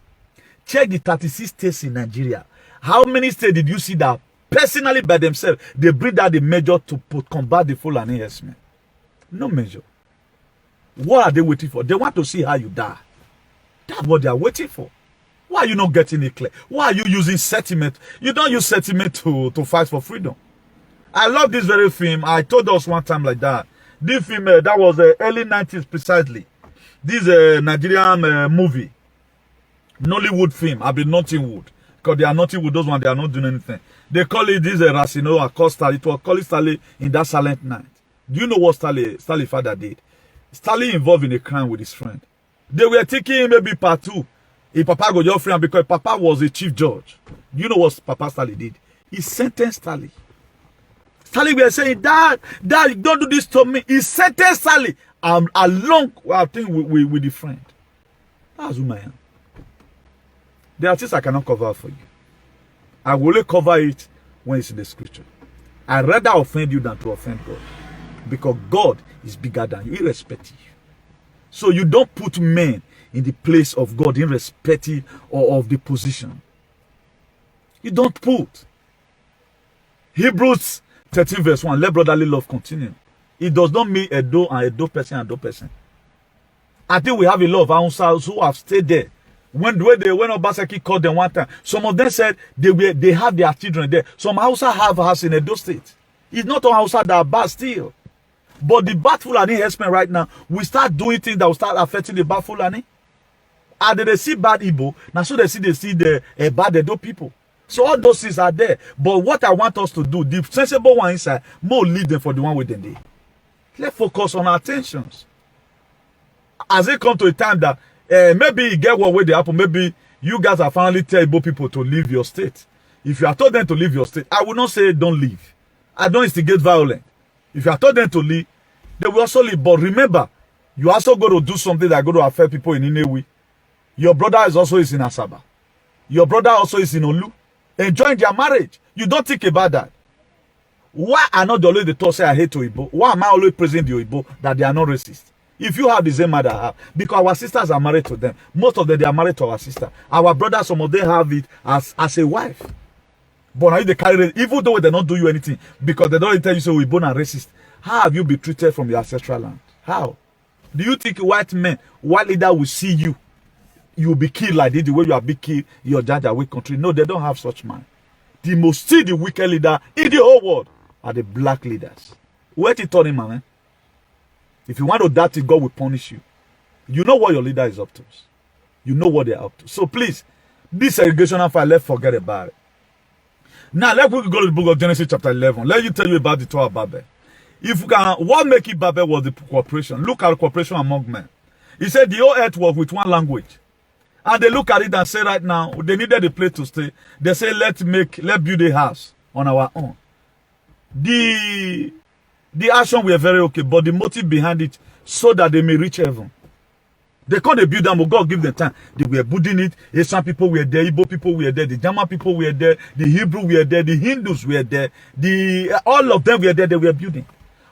Check the 36 states in Nigeria. How many states did you see that personally by themselves, they bring out the measure to combat the Fulani herdsmen? No measure. What are they waiting for? They want to see how you die. That's what they are waiting for. Why are you not getting it clear? Why are you using sentiment? You don't use sentiment to fight for freedom. I love this very film. I told us one time like that. This film, that was early 90s precisely. This Nigerian movie. Nollywood film. I've been Nottingwood. Because they are Nottingwood, those ones, they are not doing anything. They call it this Racino Acosta. It was called Stanley in that silent night. Do you know what Stanley father did? Stanley involved in a crime with his friend. They were thinking maybe part 2. If Papa got your friend because Papa was a chief judge. Do you know what Papa Stanley did? He sentenced Stanley. Stanley was saying, Dad, don't do this to me. He sentenced Stanley along, I think, with the friend. That's who I am. There are things I cannot cover for you. I will only cover it when it's in the scripture. I'd rather offend you than to offend God. Because God is bigger than you, irrespective. So you don't put men in the place of God, irrespective of the position. You don't put. Hebrews 13 verse 1, let brotherly love continue. It does not mean Edo and Edo person. I think we have a lot of Hausas who have stayed there. When Obaseki called them one time, some of them said they have their children there. Some Hausa have house in Edo State. It's not all Hausa that are bad still. But the bad Fulani herdsmen right now, we start doing things that will start affecting the bad Fulani. And they see bad Igbo, now so they see the bad Edo people. So all those things are there. But what I want us to do, the sensible one inside, more lead them for the one with them there. Let's focus on our attentions. As it come to a time that maybe you get what way they happen, maybe you guys are finally tell Igbo people to leave your state. If you are told them to leave your state, I will not say don't leave. I don't instigate violence. If you are told them to leave, they will also leave. But remember, you also got to do something that going to affect people in Inewi. Your brother is also in Asaba. Your brother also is in Olu. Enjoying their marriage. You don't think about that. Why are not always the talk say I hate Oyibo? Why am I always praising the Oyibo that they are not racist? If you have the same mother I have, because our sisters are married to them. Most of them, they are married to our sister. Our brothers, some of them have it as a wife. But now they carry it, even though they don't do you anything, because they don't tell you so we're born and racist. How have you been treated from your ancestral land? How? Do you think white leader will see you? You will be killed like this, the way you have been killed in your Jaja country? No, they don't have such mind. The most see the wicked leader in the whole world are the black leaders. Where to turn him, man? If you want to doubt it, God will punish you. You know what your leader is up to. You know what they're up to. So please, this segregational fight, let's forget about it. Now, let's go to the book of Genesis chapter 11. Let me tell you about the Tower of Babel. If you can, what make it Babel was the cooperation. Look at cooperation among men. He said the whole earth was with one language. And they look at it and say right now, they needed a place to stay. They say, let's build a house on our own. The action were very okay, but the motive behind it, so that they may reach heaven. They can't build them, but God give them time. They were building it. Asian people were there, Igbo people were there, the German people were there, the Hebrew were there, the Hindus were there, all of them were there, they were building.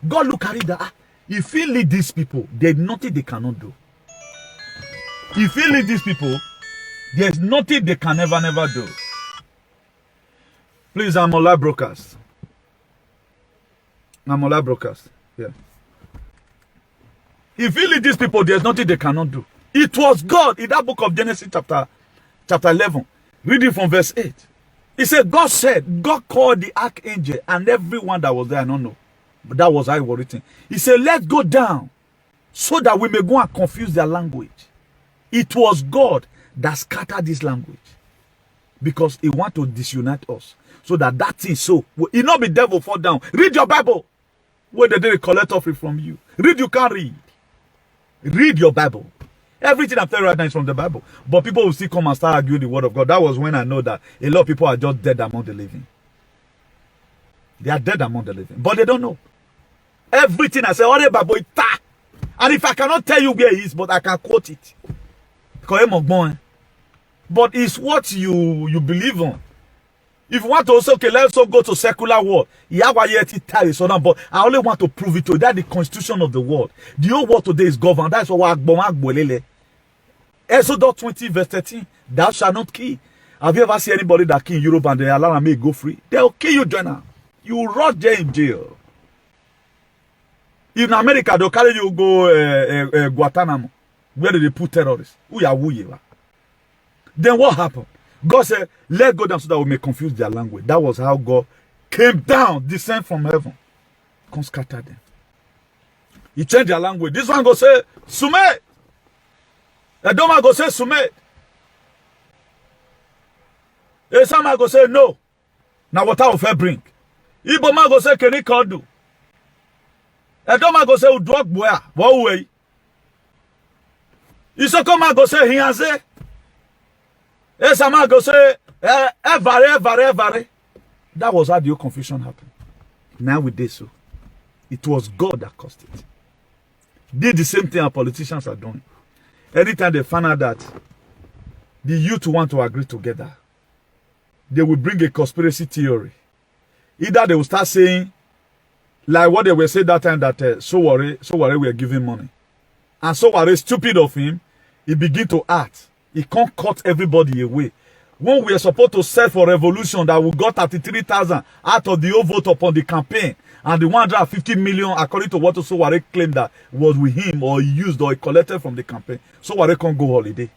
God look at it that if He lead these people, there's nothing they cannot do. If He lead these people, there's nothing they can never do. Please, I'm on live broadcast. Yeah. If He lead these people, there's nothing they cannot do. It was God in that book of Genesis chapter 11. Reading from verse 8. He said, God called the archangel and everyone that was there. I don't know. But that was how it was written. He said, let's go down so that we may go and confuse their language. It was God that scattered this language because He want to disunite us. So that thing so. It not be devil fall down. Read your Bible. Where they collect offering from you. Read, you can't read. Read your Bible. Everything I'm telling right now is from the Bible. But people will still come and start arguing the word of God. That was when I know that a lot of people are just dead among the living. They are dead among the living. But they don't know. Everything I say, all the Bible is ta. And if I cannot tell you where it is, but I can quote it. But it's what you believe on. If you want to also, okay, let's all go to secular world. But I only want to prove it to you that the constitution of the world, the whole world today is governed. That's what Exodus 20 verse 13. Thou shalt not kill. Have you ever seen anybody that kill in Europe and they allow them to go free? They'll kill you, Jenna. You will rot there in jail. In America, they'll carry you go Guantanamo, where they put terrorists. Then what happened? God said, let's go down so that we may confuse their language. That was how God came down, descend from heaven. Come scatter them. He changed their language. This one go say, Sumet. The man go say, Sumet. Some man go say, no. Now what I will bring. Igbo man go say, Keni Kodu. The man go say, Udwak Boya. What way? Isoko man go say, Hiyanze. Some man go say, Evare. That was how the whole confusion happened. Now with this, so it was God that caused it. Did the same thing our politicians are doing. Anytime they find out that the youth want to agree together, they will bring a conspiracy theory. Either they will start saying, like what they were saying that time that Sowore were giving money. And Sowore, stupid of him, he begin to act. He can't cut everybody away. When we are supposed to set for revolution that we got 33,000 out of the whole vote upon the campaign, and the 150 million, according to what Sowore claimed that was with him or he used or he collected from the campaign, Sowore can't go holiday.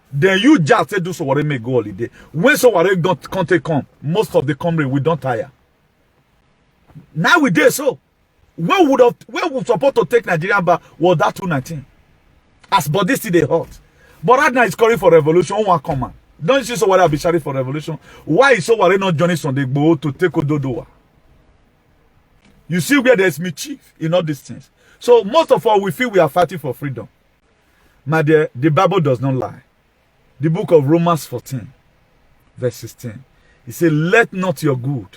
Then you just say do Sowore may go holiday. When Sowore can't come, most of the comrades we don't tire. Now we did so. When we supposed to take Nigeria back was that 2019. As body still they hot. But right now it's calling for revolution. One command. Don't you see Sowore be shouting for revolution? Why is Sowore not joining Sunday Igboho to take Ododowa? You see where there's mischief in all these things. So most of all, we feel we are fighting for freedom. My dear, the Bible does not lie. The book of Romans 14, verse 16. It says, let not your good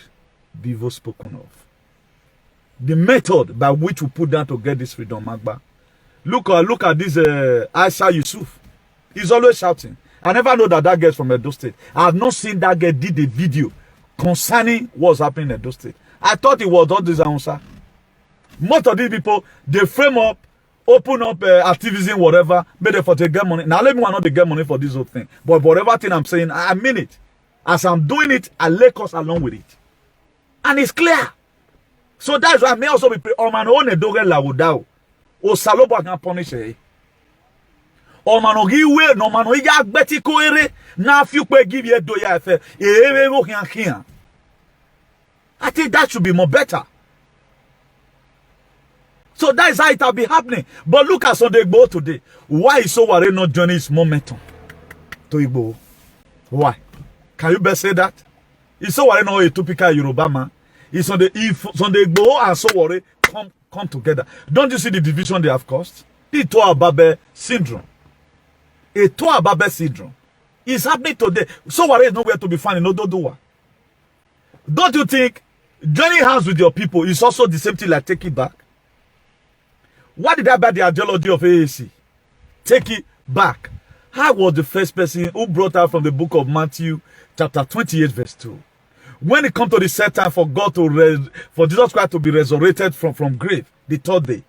be evil spoken of. The method by which we put down to get this freedom, Magba. Look at this Aisha Yusuf. He's always shouting. I never know that girl from Edo State. I have not seen that girl did a video concerning what's happening in Edo State. I thought it was all this answer. Most of these people, they frame up, open up activism, whatever, made it for to get money. Now let me not to get money for this whole thing. But whatever thing I'm saying, I mean it. As I'm doing it, I lay us along with it. And it's clear. So that's why I may also be on my own a doge la wudao. O salobo can punish it. O mano giwe no mano ya gbeti ko ere na fi pe give ye do ya fe ere wo kian. I think that should be more better. So that is how it will be happening. But look at Sunday Igboho today. Why is Sowore not joining his momentum to Igboho? Why? Can you best say that? It's so worry no a typical Yoruba man. It's on the Igbo and so worry come together. Don't you see the division they have caused? The Toa Babe syndrome. A Toa Babe syndrome is happening today. So worry is nowhere to be found in Ododowa. Don't you think joining hands with your people is also the same thing like take it back? Why did I buy the ideology of AAC? Take it back. How was the first person who brought out from the book of Matthew chapter 28 verse 2? When it comes to the set time for God for Jesus Christ to be resurrected from grave, the third day.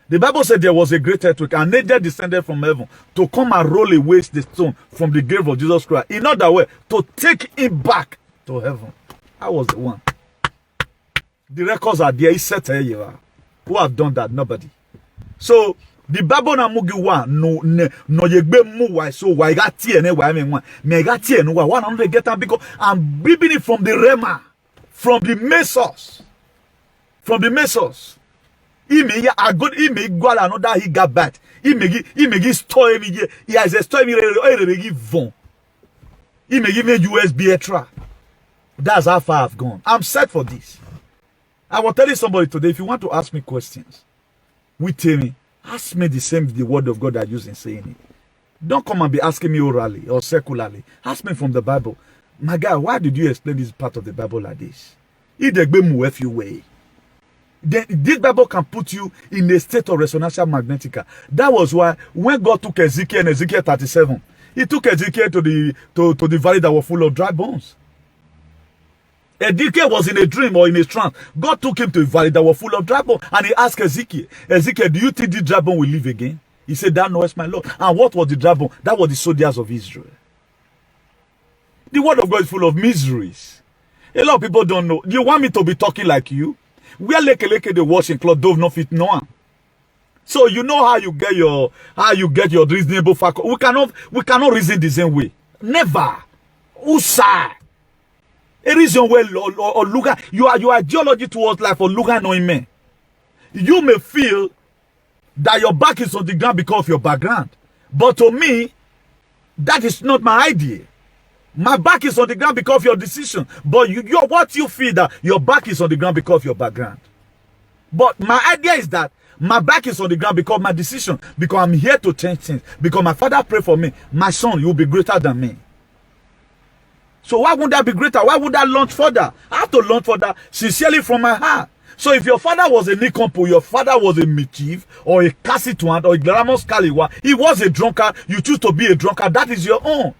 The Bible said there was a great earthquake, and an angel descended from heaven to come and roll away the stone from the grave of Jesus Christ. In other words, to take him back to heaven. I was the one. The records are there. He said, who have done that? Nobody. So the Bible na mugi wa no yegbe mu wa so wa ga tie ne wa me ga tie no wa one hundred get am because I'm bringing it from the Rema, from the Mesos. From the Mesos. He may go another he got back. He may store me. He has a store me von. He may give me USB extra. That's how far I've gone. I'm set for this. I was telling somebody today, if you want to ask me questions, tell me, ask me the word of God I use in saying it. Don't come and be asking me orally or secularly. Ask me from the Bible. My guy, why did you explain this part of the Bible like this? If you way. Then this Bible can put you in a state of resonantia magnetica. That was why when God took Ezekiel in Ezekiel 37, he took Ezekiel to the valley that was full of dry bones. Ezekiel was in a dream or in a trance. God took him to a valley that was full of dry bones, and he asked Ezekiel, do you think this dry bone will live again? He said, thou knowest my Lord. And what was the dry bone? That was the soldiers of Israel. The word of God is full of miseries. A lot of people don't know. You want me to be talking like you? We are like the washing cloth, dove no fit no one. So you know how you get your reasonable fact. We cannot reason the same way. Never. Usa. A reason where or look at your ideology towards life or look at knowing me. You may feel that your back is on the ground because of your background. But to me, that is not my idea. My back is on the ground because of your decision. But what you feel that your back is on the ground because of your background. But my idea is that my back is on the ground because of my decision. Because I'm here to change things. Because my father prayed for me. My son, you will be greater than me. So why wouldn't I be greater? Why would I launch further? I have to launch further sincerely from my heart. So if your father was a Nikompo, your father was a Michief, or a Cassituan, or a Glaramos Kaliwa, he was a drunkard, you choose to be a drunkard, that is your own.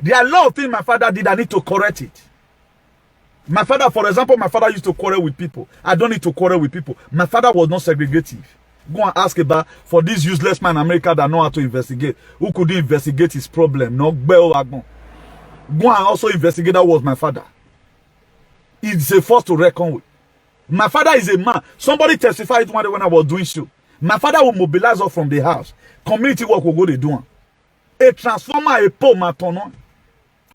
There are a lot of things my father did, I need to correct it. My father, for example, my father used to quarrel with people. I don't need to quarrel with people. My father was not segregative. Go and ask about for this useless man in America that know how to investigate. Who could investigate his problem? No, go and also investigate. That was my father. It's a force to reckon with. My father is a man. Somebody testified one day when I was doing so. My father will mobilize us from the house. Community work will go to do. A transformer, a pole, matono.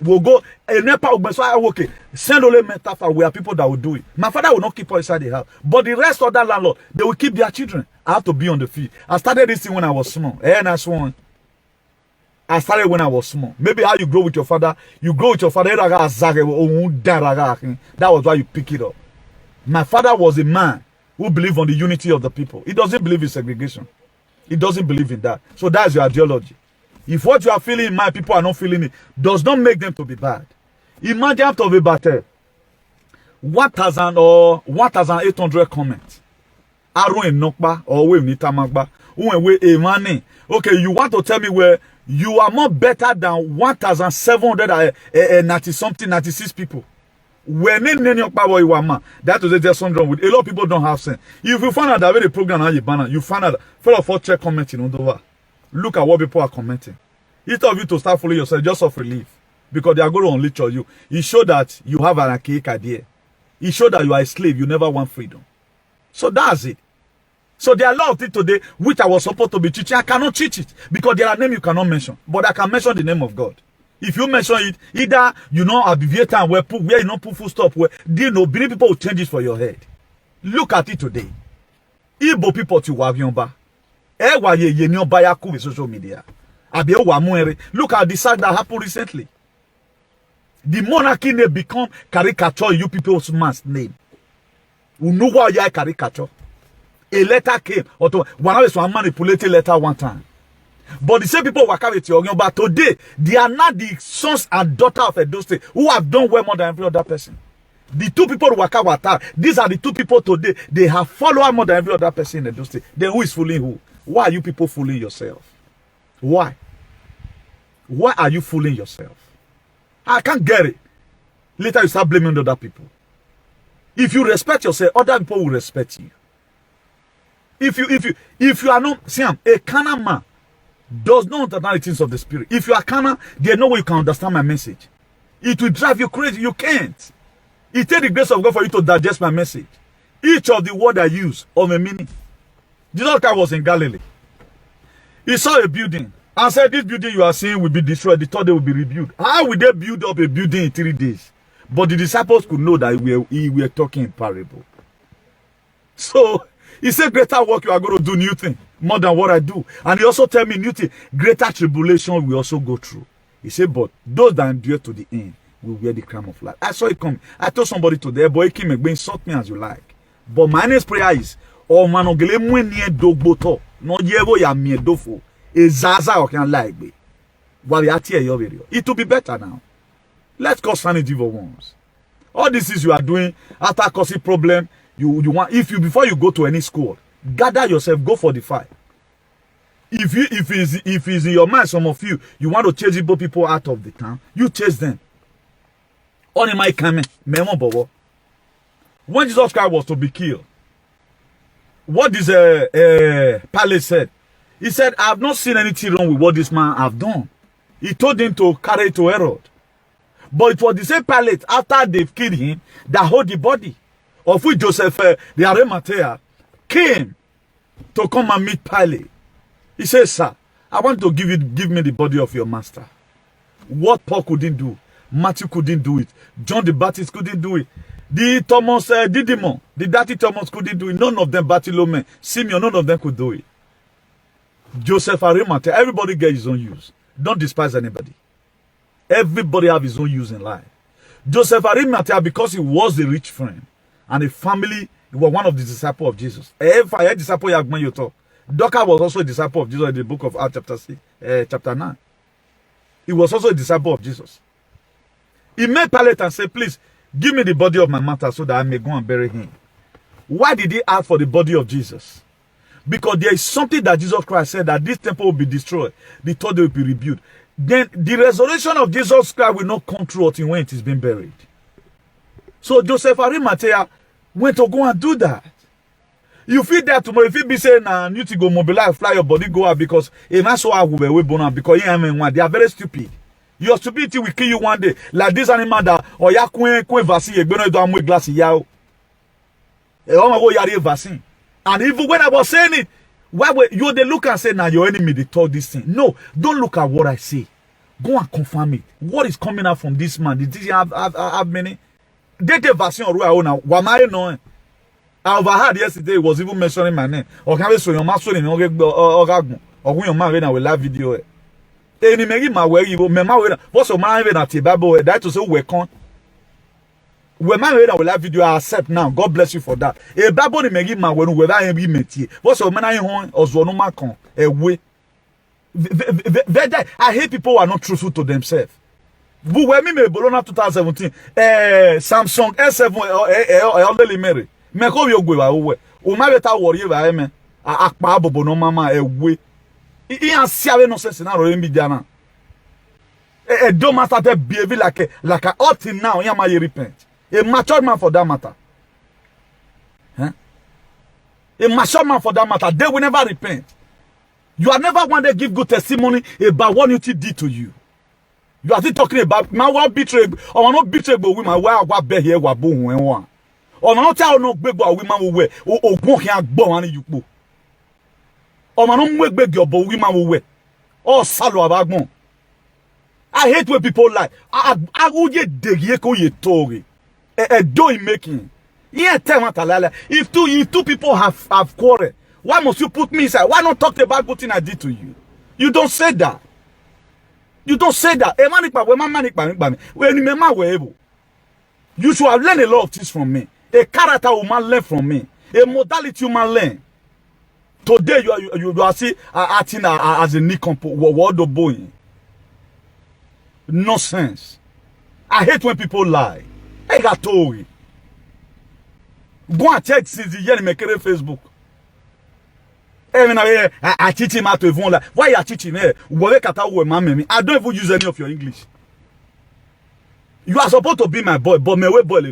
Will go a nepa okay. Send only metaphor where people that will do it. My father will not keep us inside the house. But the rest of that landlord, they will keep their children. I have to be on the field. I started this thing when I was small. And I started when I was small. Maybe how you grow with your father. You grow with your father. That was why you pick it up. My father was a man who believed on the unity of the people. He doesn't believe in segregation. He doesn't believe in that. So that's your ideology. If what you are feeling in my people are not feeling it, does not make them to be bad. Imagine after we battle 1,000 or 1,800 comments. Arun in Nokba or we Nitamagba. Okay, you want to tell me where you are more better than 1,790 something 96 people. When in Nokba you are man, that was just something with a lot of people don't have sense. If you find out that way the program you banner, you find out first of all check commenting on over. Look at what people are commenting. Instead of you to start following yourself, just of relief. Because they are going to unleash on you. It shows that you have an archaic idea. It shows that you are a slave. You never want freedom. So that's it. So there are a lot of things today which I was supposed to be teaching. I cannot teach it. Because there are names you cannot mention. But I can mention the name of God. If you mention it, either you know abbreviate and where you know put full stop where people will change it for your head. Look at it today. Igbo people to Wavyomba. With social media. Look at the sack that happened recently. The monarchy they become caricature you people's man's name. You know why you are caricature? A letter came, or one of us manipulated letter one time. But the same people were carried to you, but today they are not the sons and daughters of Edo State who have done well more than every other person. The two people who were carried, these are the two people today. They have followed more than every other person in Edo State. Then who is fooling who? Why are you people fooling yourself? Why? Why are you fooling yourself? I can't get it. Later you start blaming other people. If you respect yourself, other people will respect you. If you are not, see, a carnal man does not understand the things of the spirit. If you are carnal, there's no way you can understand my message. It will drive you crazy. You can't. It takes the grace of God for you to digest my message. Each of the word I use of a meaning. Jesus Christ was in Galilee. He saw a building and said, this building you are seeing will be destroyed. The third day will be rebuilt. How will they build up a building in 3 days? But the disciples could know that we were talking in parable. So, he said, greater work you are going to do, new thing, more than what I do. And he also tell me, new thing, greater tribulation we also go through. He said, but those that endure to the end will wear the crown of life. I saw it come. I told somebody today, boy, he came and insult me as you like. But my next prayer is, oh man, no ya mi edofo. Ezaza o can like me. It will be better now. Let's cause sanity for once. All this is you are doing after causing problem. You want, if you, before you go to any school, gather yourself, go for the fight. If it's in your mind, some of you want to chase Igbo people out of the town, you chase them. Only my coming, when Jesus Christ was to be killed, what is Pilate said? He said, I have not seen anything wrong with what this man have done. He told him to carry it to Herod. But it was the same Pilate, after they've killed him, that hold the body. Of which Joseph, the Arimathea, came to come and meet Pilate. He says, sir, I want to give me the body of your master. What Paul couldn't do, Matthew couldn't do it, John the Baptist couldn't do it. The Thomas, Didymus, the dirty Thomas couldn't do it. None of them, Bartholomew, Simeon, none of them could do it. Joseph, Arimathea, everybody gets his own use. Don't despise anybody. Everybody have his own use in life. Joseph Arimathea, because he was a rich friend and a family, he was one of the disciples of Jesus. If I had disciple Yagman Yoto, Doka was also a disciple of Jesus in the book of Acts chapter 9. He was also a disciple of Jesus. He met Pilate and said, please, give me the body of my master so that I may go and bury him. Why did he ask for the body of Jesus? Because there is something that Jesus Christ said, that this temple will be destroyed, the third day will be rebuilt. Then the resurrection of Jesus Christ will not come true until when it is being buried. So Joseph Arimathea went to go and do that. You feel that tomorrow, if you be saying, you to go mobilize, fly your body, go out, because if I saw we were born out, because they are very stupid. Your stupidity will kill you one day. Like this animal that, or ya kwen vaccine, you gonna do a glass yao. Vaccine. And even when I was saying it, why were you they look and say, now your enemy, they told this thing. No, don't look at what I say. Go and confirm it. What is coming out from this man? Did he have many? They take vaccine or now. Why no? I overheard yesterday, he was even mentioning my name. Or can we show your master in or when your man will live video? Any me ma we you me ma we what's your man even at Bible that to say we con we man we will live video accept now. God bless you for that. E Bible ni me ma we no we ba him bi metie. What's your man hon ozo no ma kon e we. I hate people who are not truthful to themselves. Bu we me Bologna 2017 Samsung S7 elderly Mary. Me ko yo gwe wa we. O ma beta worry ba me akpa abobo no mama e we. He siave no sense na ro mbi jana. A don't matter behaving like a up till now, you might repent. A mature man for that matter. Huh? A mature man for that matter, they will never repent. You are never one to give good testimony about what you did to you. You are still talking about my one betray or not betray but we my what be here what boo one. Or not tell no big boy women will or walk here born you. Or man don't beg your boy women will wear. Oh salo abagmon. I hate when people lie. I would get the yeko ye tori. A doing making. Yeah, tell what I if two people have quarrel, why must you put me inside? Why not talk about what I did to you? You don't say that. You don't say that. You should have learned a lot of things from me. A character will man learn from me. A modality you man learn. Today you are see acting as a nincompoop. What the boy? Nonsense. I hate when people lie. I got told you. Go and check since the year in my Facebook. I teach him how to even lie. Why you teaching me? I don't even use any of your English. You are supposed to be my boy, but me we boy le.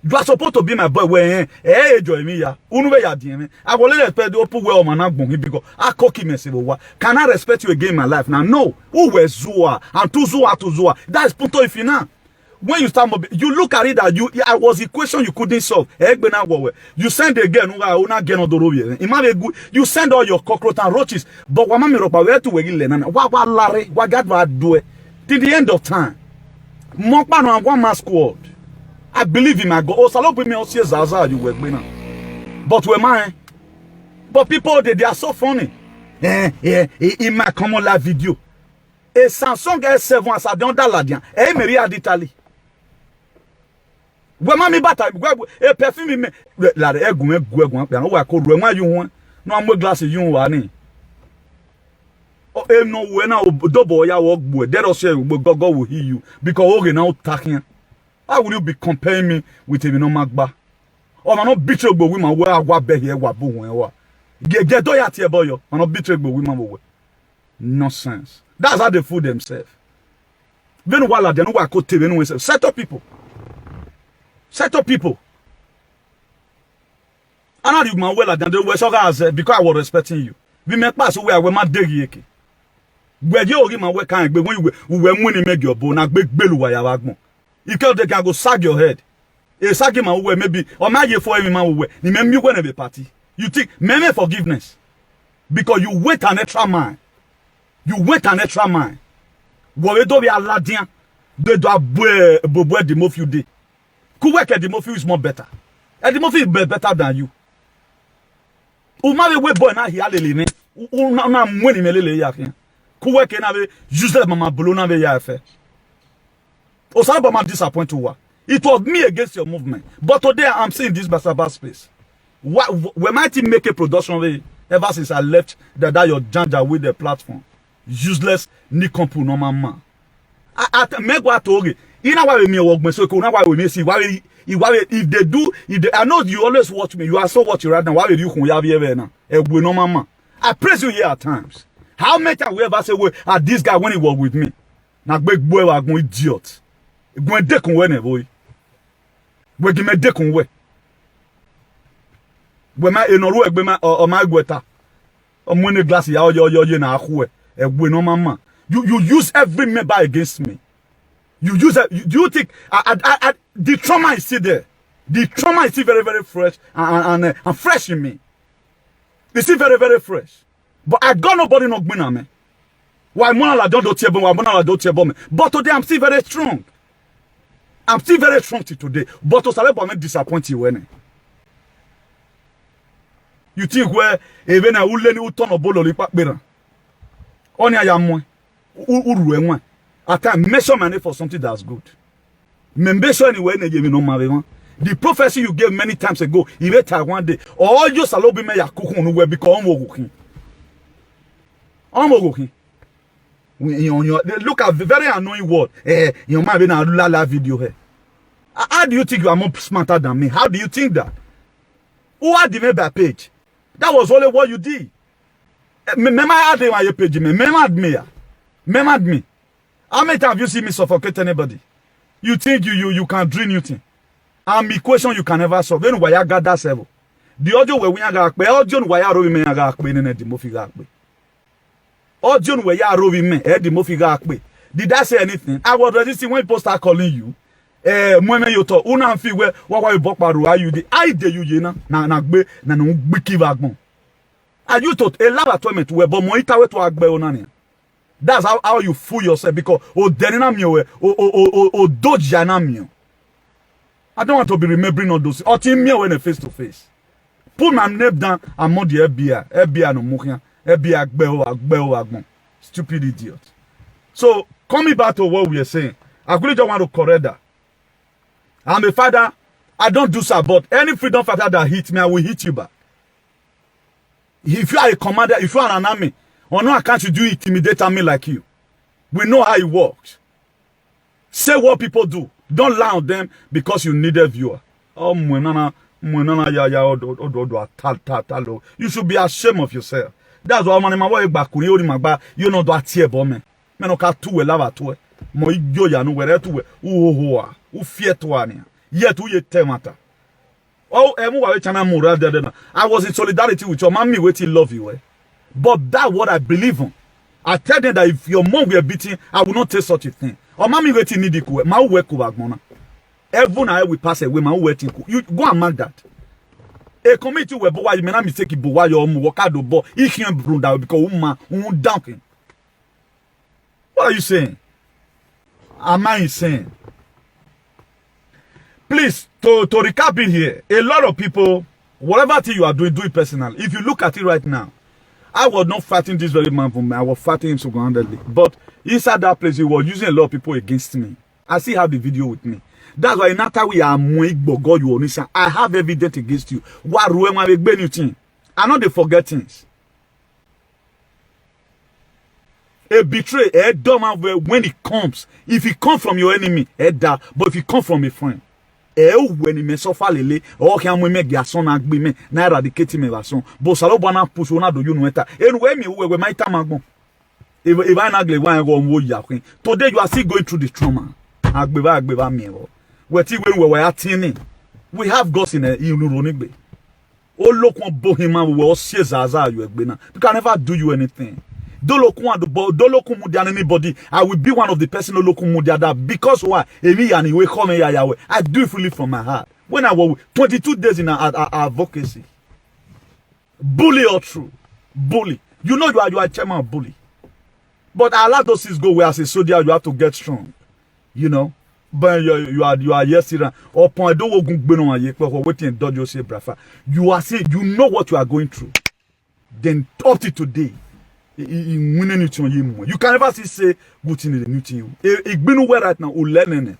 You are supposed to be my boy. When enjoy me ya. Unu ya di me. I will respect the open way man agbon because I cocky me say what. Can I respect you again in my life now? No. Who were Zua and to Zua? That is punto if you now. When you start, you look at it that I was equation you couldn't solve. You send again, you send all your cockroach and roaches, but where to do it till the end of time. One man squad. I believe in my God. Oh, salo me also Zaza you work but we're mine. But people they are so funny. In my common live video. A Samsung S7 as I don't daladian. Mary d'Italie. When mommy bata a perfume me la de egun piano wa ko ru you won no am glasses you wa ni o no we na double ya work boy there also God will heal you because okay now talking how will you be comparing me with a normal gba o ma no betray gbo we ma we agwa be here wa bo won wa get do ya tie boyo ma no betray gbo we ma we nonsense. That's how they fool themselves. Then while they know what I could set up people. Set up people. And now you man well than the West guys because I was respecting you. We make pass where we man dig yeke. Where you give my work can be when we winning make your bone and big belu wa ya wagmo. You they can go sag your head. A sag man way maybe or my year for every man way. You make me when be party. You think meme forgiveness because you wait an extra man. You wait an extra man. What we do be Aladdin. They do a boy the more few day. Could work at the more few is more better. And the more few is better than you. Umave we boy na here lele. Na money me lele ya kia. Could work na be useless mama blow na be ya fe. Osaba man disappoint you. It was me against your movement. But today I'm seeing this basaba space. We might make a production ever since I left that your janja with the platform. Useless nincompoop normal man. I make what told you. You know why me work me so now why we see why if they do I know you always watch me. You are so watching right now. Why will you come here now? We normal man. I praise you here at times. How many times we ever say this guy when he work with me? Now big boy was going idiot. Going dekun we ne boy. We give me dekun we. We ma enoru egbe ma o ma gweta. O money glass ya yo na akwe. We normal man. You use every member against me. You use do you think the trauma is still there? The trauma is still very, very fresh and fresh in me. It's still very, very fresh. But I got nobody not going on me. Why Monala don't do why Monala don't me. But today I'm still very strong. I'm still very strong till today. But to salute me disappoint you when you think where even a uleni uton obolo lipa bera. Only I am one. Uruenwa. At time measure money for something that's good. Membesho anyway no matter. The prophecy you gave many times ago, he let one day. All you salobi me ya kukun we because on look at the very annoying word. Your man be na la video here. How do you think you are more smarter than me? How do you think that? Who had the member page? That was only what you did. Remember I had my page. Remember me. How many times have you seen me suffocate anybody? You think you can dream new thing. And me question you can never solve. Then why you got that level? The audio where we are going audio why you robi me ga akpe ne the mofi ga akpe. Audio where you robi me the mofi ga akpe. Did I say anything? I was resisting when people start calling you. Mweme yo to una fi we wa you bok paru are you the I de you ye na gbe na no gbe ki vagbon. Are you to a laboratory we but monitor we to agbe onani. That's how you fool yourself because denina mi o doja na mi. I don't want to be remembering all those. Or team me when face to face. Put my name down. I'm on the FBI. FBI no mukia. FBI agbe o agbon. Stupid idiot. So, coming back to what we are saying, I really just want to correct that. I'm a father. I don't do so, but any freedom fighter that hits me, I will hit you back. If you are a commander, if you are an army, on no account you do intimidate me like you. We know how it works. Say what people do. Don't lie on them because you need a viewer. Oh, you should be ashamed of yourself. That's why man my way back you know that tear bomb. Men ka tu lava to mo ijo ya no were to u fear to ania. Yet we temata. Oh, I was in solidarity with your mommy waiting love you. But that's what I believe on. I tell them that if your mom were beating, I will not take such a thing. Or mommy waiting need it. My work over. Everyone I will pass away, my waiting. You go and mark that. A committee where boy, you may not mistake it, but why you work out the ball. He can't bring down because woman dunking. What are you saying? Am I insane? Please, to recap it here, a lot of people, whatever thing you are doing, do it personally. If you look at it right now, I was not fighting this very man for me. I was fighting him single-handedly. But inside that place, he was using a lot of people against me. I still have the video with me. That's why in that time we are God you understand. I have evidence against you. I know they forget things. A betray, a dumb when it comes. If it comes from your enemy, but if it comes from a friend, when he suffer lele, or can we make your son agree me, na eradicate me vason. But salobana push one do you know it. Anyway, me we my time. If I not one go on wood, today you are still going through the trauma. Agbeva me. We were attaining. We have gods in a Runigbe. Oh, look, one bohemian we all see Zaza, you can never do you anything. Don't look anybody. I will be one of the person who look that because why? I do it fully from my heart. When I was 22 days in advocacy, bully or true, bully. You know you are chairman of bully, but I let those things go. Where as a soldier you have to get strong, you know. But you are yesterday or point don't waiting and dodge say brafa. You are saying you know what you are going through. Then up to today. You can never say good thing in the new thing. It been where right now, learning.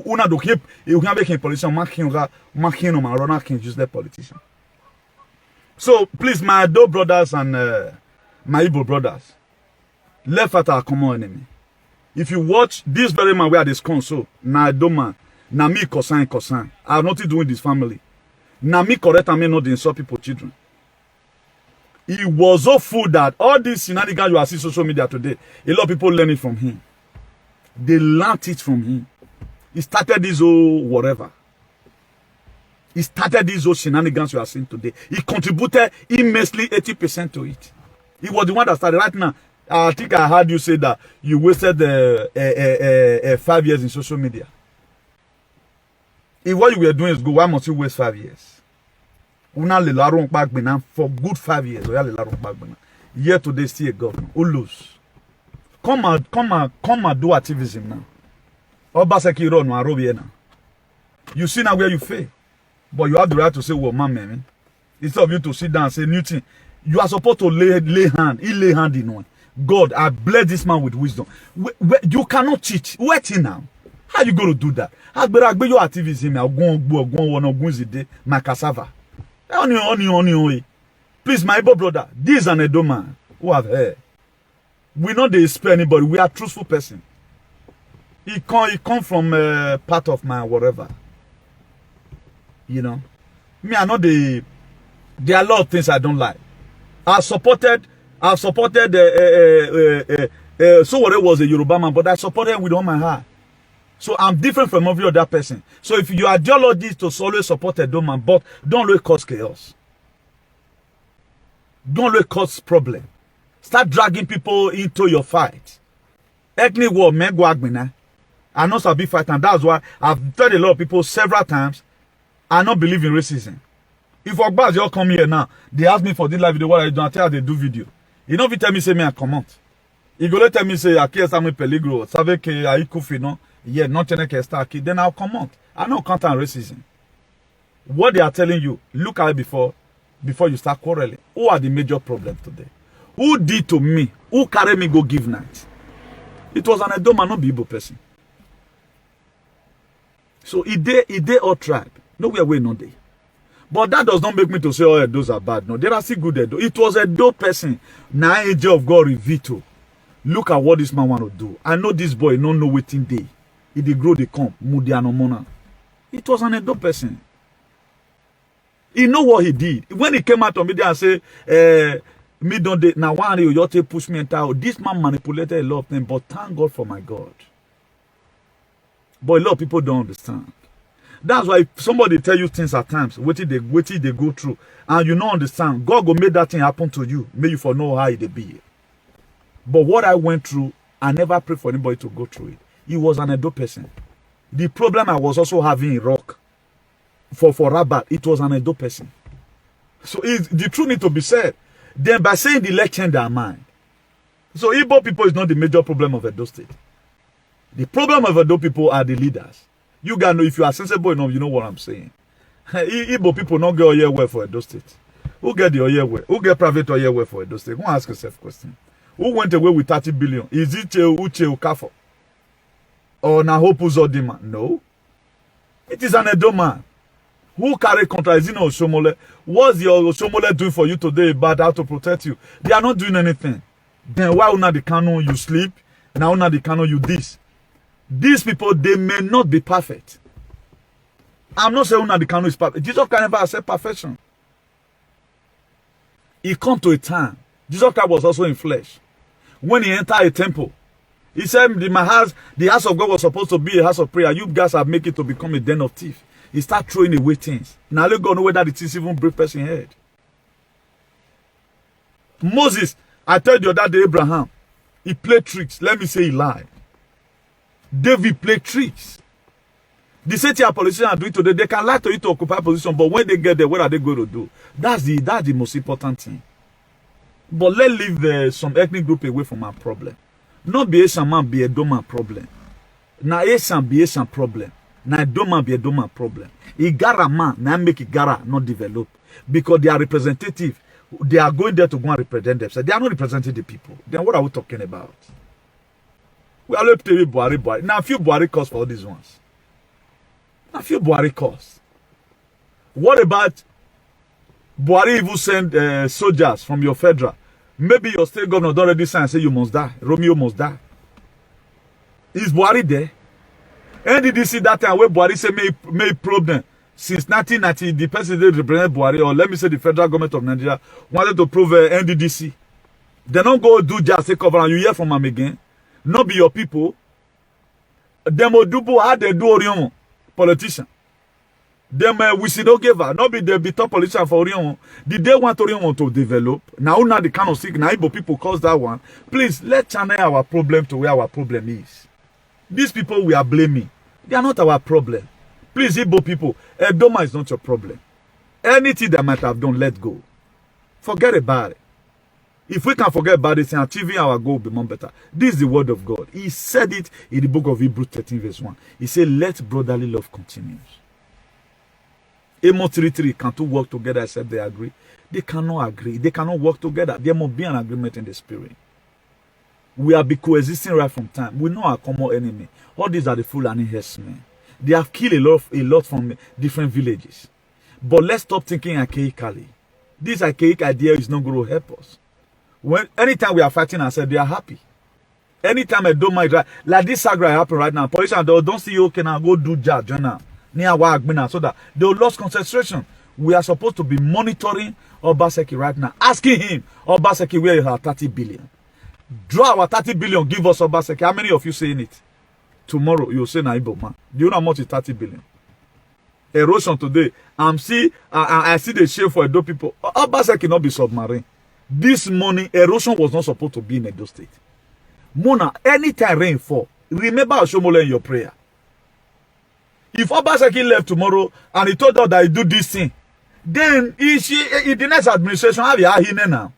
Una do keep you can make a politician, marking on my runner can use that politician. So please, my Edo brothers and my Igbo brothers, left at our common enemy. If you watch this very man where this console, na Edo man, na me cosign. I have nothing to do with this family. Na me correct and me not insult people children. He was so full that all these shenanigans you are seeing social media today, a lot of people learn it from him. They learned it from him. He started this whole whatever. He started these whole shenanigans you are seeing today. He contributed immensely 80% to it. He was the one that started. Right now, I think I heard you say that you wasted 5 years in social media. If what you were doing is good, why must you waste 5 years? For good 5 years. Yet today still a government. Who lose? Come and do activism now. Obaseki run now. You see now where you fail. But you have the right to say, well, man. Instead of you to sit down and say new thing. You are supposed to lay hand. He lay hand in one. God, I bless this man with wisdom. You cannot cheat. Wait now. How you going to do that? I better your activism. I'll go my cassava. Please, my brother, this is an Edo man who have hair. We know they spare anybody. We are truthful person. He come from part of my whatever. You know, me, I know there are a lot of things I don't like. I've supported so what it was a Yoruba man, but I supported him with all my heart. So I'm different from every other person. So if your ideology is to always support a man, but don't let it cause chaos. Don't let it cause problem. Start dragging people into your fight. Ethnic war, men go agbina. I know I'll be fighting, and that's why I've told a lot of people several times I don't believe in racism. If Ogbaz you all come here now, they ask me for this live video, what I do, I tell how they do video. You know if you tell me say me I comment. You go tell me say Akiesa me peligro, save que Aikufi no. Yeah, not then I'll comment. I know content racism. What they are telling you, look at it before you start quarreling. Who are the major problems today? Who did to me? Who carry me go give night? It was an Edo man, not Igbo person. So he dey all tribe. Nowhere way no dey. But that does not make me to say all Edos are bad. No, there are still good Edo. It was a Edo person. Now angel of God revealed. Look at what this man want to do. I know this boy no know waiting day. He dey grow, they come. Mudiano Mona. It was an Edo person. He know what he did. When he came out on media and say, me don't dey, now one you just push me entire. This man manipulated a lot of things, but thank God for my God. But a lot of people don't understand. That's why if somebody tell you things at times, wait till they go through, and you don't understand, God go make that thing happen to you. May you for know how it be. But what I went through, I never pray for anybody to go through it. He was an Edo person. The problem I was also having in Rock, for Rabat, it was an Edo person. So the truth need to be said. Then by saying the left change their mind. So Igbo people is not the major problem of Edo State. The problem of Edo people are the leaders. You guys know, if you are sensible enough, you know what I'm saying. Igbo people not get oil well for Edo State. Who get the oil well? Who get private oil well for Edo State? Go ask yourself a question. Who went away with 30 billion? Is it Uche Ukafo? Or Nahopu Zodima? No. It is an Edo man. Who carry contra? Is it no Oshomole? What's your Oshomole doing for you today about how to protect you? They are not doing anything. Then why una the canon you sleep? Now una the canon you this. These people, they may not be perfect. I'm not saying una the canon is perfect. Jesus can never accept perfection. He come to a time. Jesus Christ was also in flesh. When he entered a temple, he said, the house of God was supposed to be a house of prayer. You guys have made it to become a den of thieves. He start throwing away things. Now let God know whether it is even break person head. Moses, I told you that day Abraham, he played tricks. Let me say he lied. David played tricks. The same thing our politicians are doing today. They can lie to you to occupy position, but when they get there, what are they going to do? That's the most important thing. But let's leave some ethnic group away from our problem. Not be Asian man be a Doma problem. Na Asian be Asian problem. Na Doma be a Doma problem. Igara man na make Igara not develop. Because they are representative. They are going there to go and represent themselves. They are not representing the people. Then what are we talking about? We are left to Buhari. Now a few Buhari costs for all these ones. Now a few Buhari costs. What about Buhari even send soldiers from your federal? Maybe your state governor don't already sign and say you must die. Romeo must die. Is Buhari there? NDDC that time where Buhari say made problem since 1990, the person they represent Buhari, or let me say the federal government of Nigeria, wanted to prove NDDC. They don't go do just take cover and you hear from them again. Not be your people. Them Odubo how they do Orion politician. Them we see no giver. Not be the top politician for Orion. Did they want Orion to develop? Now the kind of sick now Igbo people cause that one. Please let's channel our problem to where our problem is. These people we are blaming, they are not our problem. Please, Igbo people, Edoma is not your problem. Anything that might have done, let go. Forget about it. If we can forget about it and achieving our goal will be more better. This is the word of God. He said it in the book of Hebrews 13 verse 1. He said, let brotherly love continue. Amos 3:3 can two work together except they agree. They cannot agree. They cannot work together. There must be an agreement in the spirit. We have been coexisting right from time. We know our common enemy. All these are the Fulani herdsmen. They have killed a lot from different villages. But let's stop thinking archaically. This archaic idea is not going to help us. Anytime we are fighting ourselves, they are happy. Anytime I don't mind, like this saga happen right now, politicians don't see you, okay, now go do job, journal. So that they will lose concentration. We are supposed to be monitoring Obaseki right now, asking him, Obaseki, where you have 30 billion? Draw our 30 billion, give us Obaseki. How many of you saying it? Tomorrow you'll say Naibo man. Do you know how much is 30 billion? Erosion today. I see the shame for Edo people. Obaseki cannot be submarine. This morning, erosion was not supposed to be in Edo State. Mona, anytime rain fall, remember Oshomole in your prayer. If Obaseki left tomorrow and he told us that he do this thing, then in the next administration, have you now?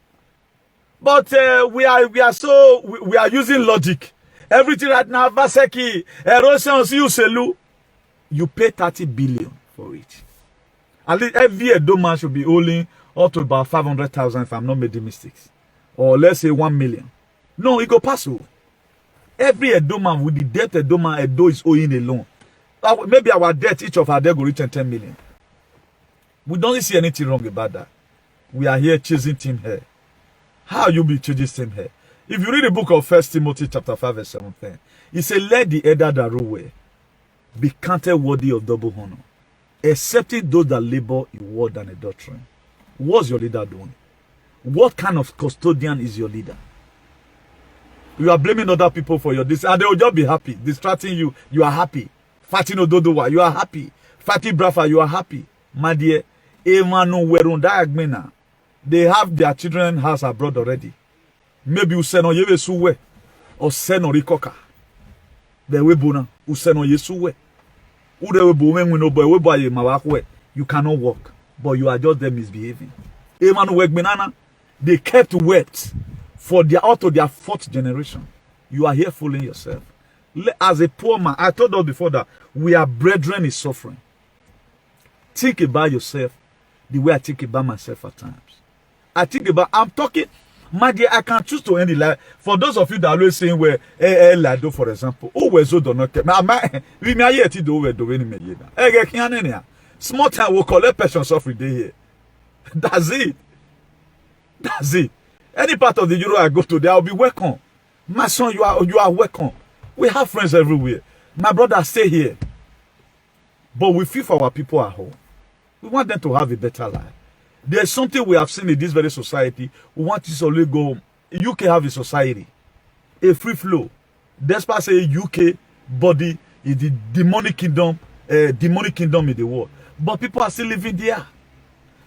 But we are using logic. Everything right now, Obaseki, erosion, Selu, you pay 30 billion for it. At least every Edo man should be owing up to about 500,000 if I'm not making mistakes. or let's say 1 million. No, it go pass. Every Edo man with the debt Edo is owing alone. Maybe our debt, each of our debt will reach 10 million. We don't see anything wrong about that. We are here chasing team here. How you be chasing team here? If you read the book of 1 Timothy chapter 5 verse 17, it says, let the elder that rule well be counted worthy of double honor, excepting those that labor in word and in doctrine. What's your leader doing? What kind of custodian is your leader? You are blaming other people for your this, and they will just be happy, distracting you. You are happy. Fighting Ododowa, you are happy. Fighting Brafa, you are happy. My dear, they have their children house abroad already. Maybe you send on Yesuwe or send on Rikoka. The Webuna, who send on Yesuwe. You cannot walk, but you are just them misbehaving. They kept wept for their out of their 4th generation. You are here fooling yourself. As a poor man, I told us before that we are brethren in suffering. Think about yourself the way I think about myself at times. I think about, I'm talking, my dear, I can choose to end the life. For those of you that are always saying, where Lado, for example, oh, we're so do not care. We may yet do we do any me. Small time will collect pension suffering day here. That's it. That's it. Any part of the Euro I go to, there I'll be welcome. My son, you are welcome. We have friends everywhere. My brother, stay here. But we feel for our people at home. We want them to have a better life. There's something we have seen in this very society. We want to only go. UK have a society, a free flow. Despite saying UK body is the demonic kingdom in the world. But people are still living there.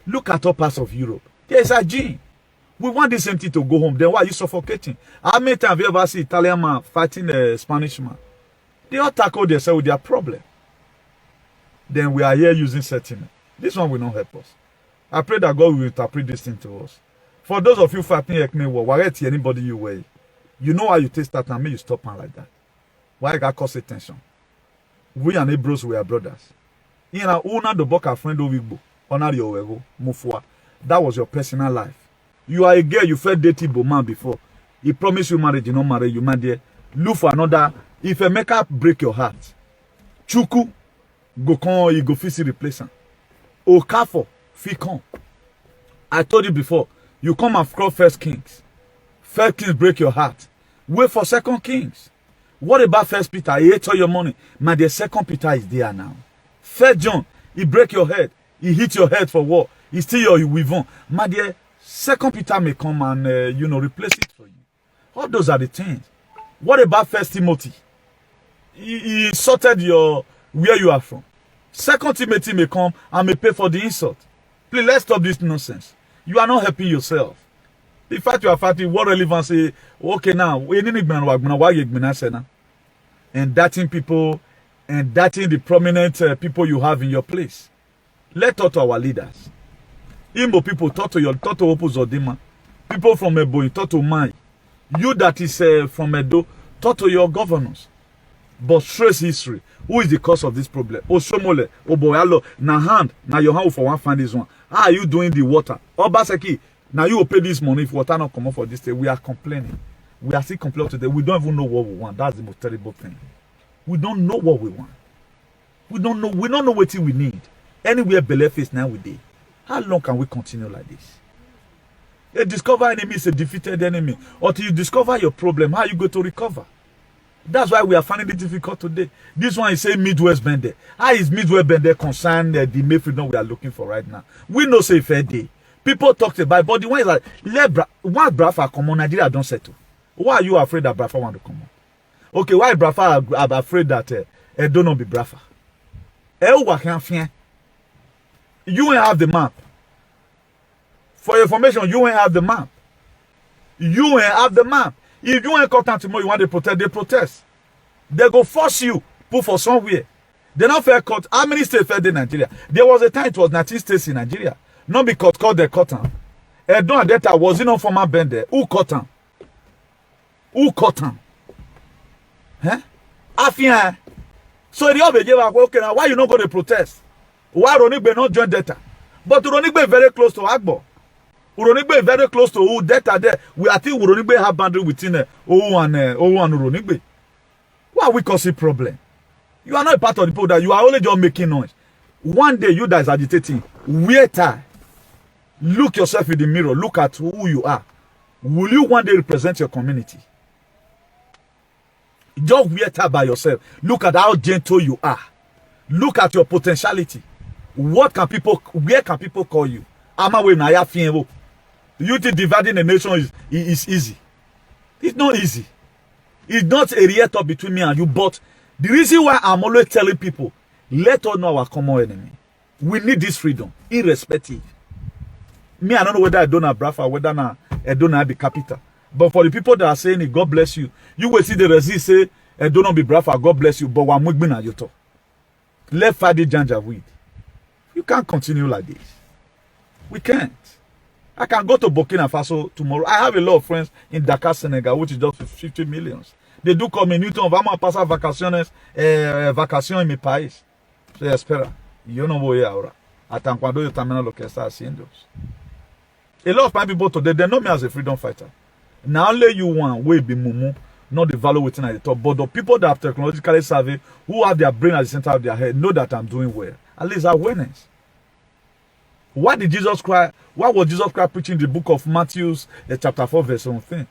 Look at all parts of Europe. There's a gene. We want the same thing to go home. Then why are you suffocating? How many times have you ever seen Italian man fighting a Spanish man? They all tackle themselves with their problem. Then we are here using settlement. This one will not help us. I pray that God will interpret this thing to us. For those of you fighting Ekme war, why anybody you weigh? You know how you taste that and may you stop man like that. Why got cause attention? We and Hebrews, we are brothers. You know, una the book a friend of Igbo, honor your ego, mufwa. That was your personal life. You are a girl, you felt dating man before. He promised you marriage, you not marry, you man there. Look for another. If a makeup break your heart, Chuku, go con, you go physically replace him. Okafo, Fikon. I told you before, you come and scroll First Kings. First Kings break your heart. Wait for Second Kings. What about First Peter? He ate all your money. Man, the Second Peter is there now. First John, he break your head. He hit your head for what? He steal your weavon. Man, the Second Peter may come and replace it for you. All those are the things. What about First Timothy? He insulted where you are from. Second Timothy may come and may pay for the insult. Please, let's stop this nonsense. You are not helping yourself. The fact you are fighting, what relevance is, okay now, and dating people, and dating the prominent people you have in your place. Let's talk to our leaders. Igbo people, talk to Opu Zodima. People from Ebo, talk to Mai. You that is from Edo, talk to your governors. But trace history. Who is the cause of this problem? Osomole, Oboyalo, na hand, na your hand for one find this one. How are you doing the water? Obaseki, now you will pay this money if water not come up for this day. We are complaining. We are still complaining today. We don't even know what we want. That's the most terrible thing. We don't know what we want. We don't know what we need. Anywhere belay face now we did. How long can we continue like this? A discovered enemy is a defeated enemy. Until you discover your problem, how you go to recover? That's why we are finding it difficult today. This one is saying Midwest Bende. How is Midwest Bende concerned the May freedom we are looking for right now? We know say fair day. People talk about it, but the one is like, why Brafa come on? Nigeria don't settle. Why are you afraid that Brafa want to come on? Okay, why Brafa are afraid that Edo not be Brafa? You ain't have the map. For your information, you ain't have the map. You ain't have the map. If you ain't content tomorrow, you want to protest, they protest. They go force you, put for somewhere. They not fair cut. How many states fair in Nigeria? There was a time it was 19 states in Nigeria. Not because called the cotton. Edo and Delta was in no former bend there. Who cotton? Who cotton? Huh? Afia. So the other gave up, okay, now why you not going to protest? Why Ronigbe not join Delta? But Ronigbe very close to Agbo. Uronigbe is very close to Owu. That are there. I think Uronigbe have boundary within Owu and Uronigbe. Why are we causing problem? You are not a part of the people that you are only just making noise. One day you that is agitating, wait time. Look yourself in the mirror. Look at who you are. Will you one day represent your community? Just wait by yourself. Look at how gentle you are. Look at your potentiality. Where can people call you? You think dividing a nation is easy? It's not easy. It's not a real talk between me and you, but the reason why I'm always telling people, let us know our common enemy. We need this freedom, irrespective. Me, I don't know whether I don't have Brafa, whether I don't have the capital. But for the people that are saying it, God bless you. You will see the resist say, I don't know be Brafa, God bless you, but I'm moving at your top. Let Fadi Janja weed. You can't continue like this. We can't. I can go to Burkina Faso tomorrow. I have a lot of friends in Dakar, Senegal, which is just 50 millions. They do come in Newton. Vamos a pasar vacaciones en mi país. Se espera. Yo no voy ahora. Hasta cuando yo termine lo que está haciendo. A lot of my people today, they know me as a freedom fighter. Now only you want, will be mumu, not the value within at the top. But the people that are technologically savvy, who have their brain at the center of their head, know that I'm doing well. At least awareness. Why was Jesus Christ preaching the book of Matthew, chapter 4, verse 17?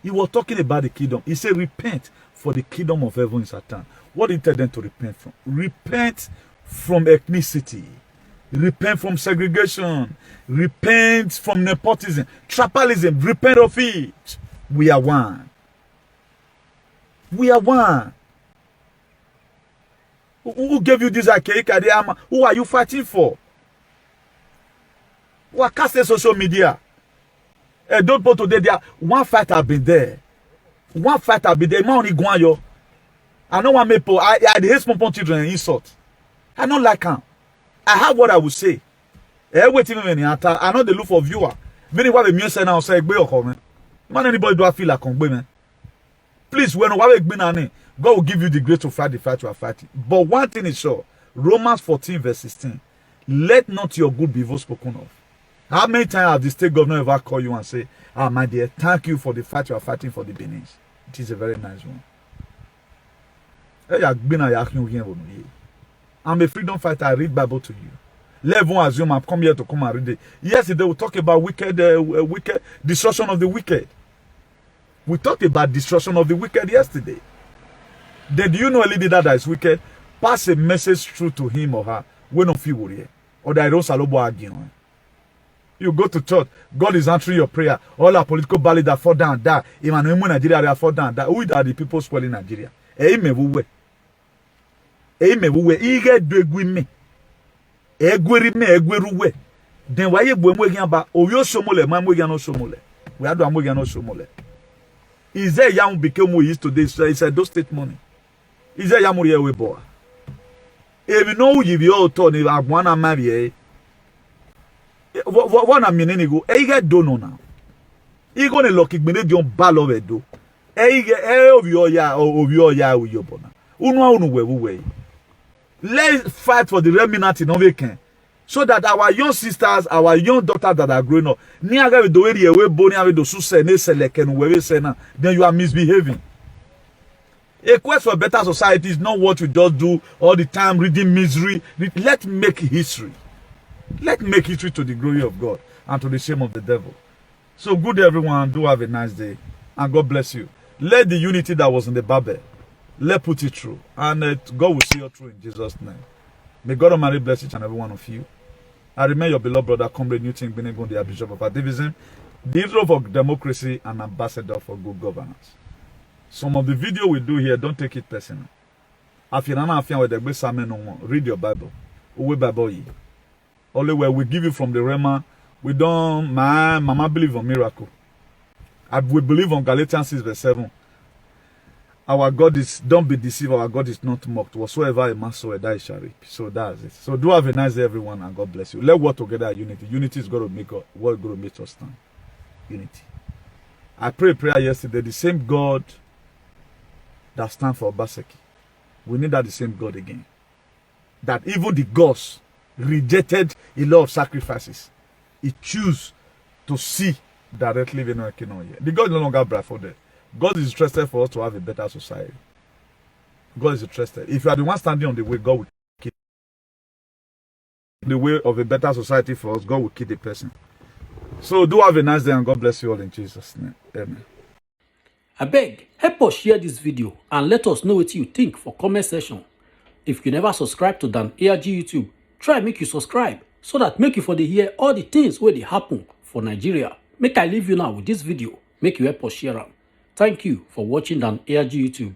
He was talking about the kingdom. He said, repent, for the kingdom of heaven is at hand. What did he tell them to repent from? Repent from ethnicity. Repent from segregation. Repent from nepotism. Tribalism. Repent of it. We are one. We are one. Who gave you this Akeika? Who are you fighting for? What cast social media? Don't put today there. One fight have been there. One fight have been there. Man only go yo. I know one people. I hate small children insult. I don't like them. I have what I would say. Waiting me I know they look for viewer. Many what the music now say gbe oko man. Man anybody do I feel like gbe man. Please when God will give you the grace to fight the fight you are fighting. But one thing is sure. Romans 14 verse 16. Let not your good be evil spoken of. How many times have the state governor ever call you and say, ah, my dear, thank you for the fight you are fighting for the Benin. It is a very nice one. I'm a freedom fighter. I read Bible to you. Let everyone assume I've come here to come and read it. Yesterday we talk about wicked destruction of the wicked. We talked about destruction of the wicked yesterday. Then do you know a leader that is wicked? Pass a message through to him or her. We don't feel worried. Or that I don't salobo again. You go to church, God is answering your prayer. All our political ballet that fall down, die. Even in Nigeria, they fall down, die. Who are the people spoiling Nigeria? Amen. Ige do egwime. Egweruwe. Then why you going about Oyo Somole, Mamoya no Somole? We had Amoya no Somole. Is there young became who is today? So it's a those state money. Is there Yamuria we boy? If you know you be all told you have one marry. What I mean, you go, get dono now. You go to look at me, don't ballo do. Of your ya with your bona. Uno, let's fight for the remnant in Oveken. So that our young sisters, our young daughters that are growing up, near the way you were born, with the select and where then you are misbehaving. A quest for a better society is not what you just do all the time reading misery. Let's make history. Let's make history to the glory of God and to the shame of the devil. So good everyone. Do have a nice day. And God bless you. Let the unity that was in the Bible, let's put it through. And God will see you through in Jesus' name. May God Almighty bless each and every one of you. I remain your beloved brother, Comrade Newton Benegun, the Bishop of our division, the hero for democracy and ambassador for good governance. Some of the video we do here, don't take it personal. Read your Bible. Only where we give you from the Rema, we don't, my mama believe on miracle. We believe on Galatians 6 verse 7. Our God is, don't be deceived, our God is not mocked. Whatsoever a man sow, that shall reap. So that's it. So do have a nice day, everyone, and God bless you. Let's work together at unity. Unity is going to make what going to make us stand. Unity. I prayed a prayer yesterday, the same God that stands for Obaseki. We need that the same God again. That even the gods rejected a lot of sacrifices. He chose to see directly when we're here. The God is no longer bright for them. God is interested for us to have a better society. God is interested. If you are the one standing on the way, God will keep the way of a better society for us. God will keep the person. So do have a nice day and God bless you all in Jesus' name. Amen. I beg, help us share this video and let us know what you think for comment section. If you never subscribe to Dan ARG YouTube, try make you subscribe so that make you for the hear all the things where they happen for Nigeria. Make I leave you now with this video. Make you help us share them. Thank you for watching Dan ARG YouTube.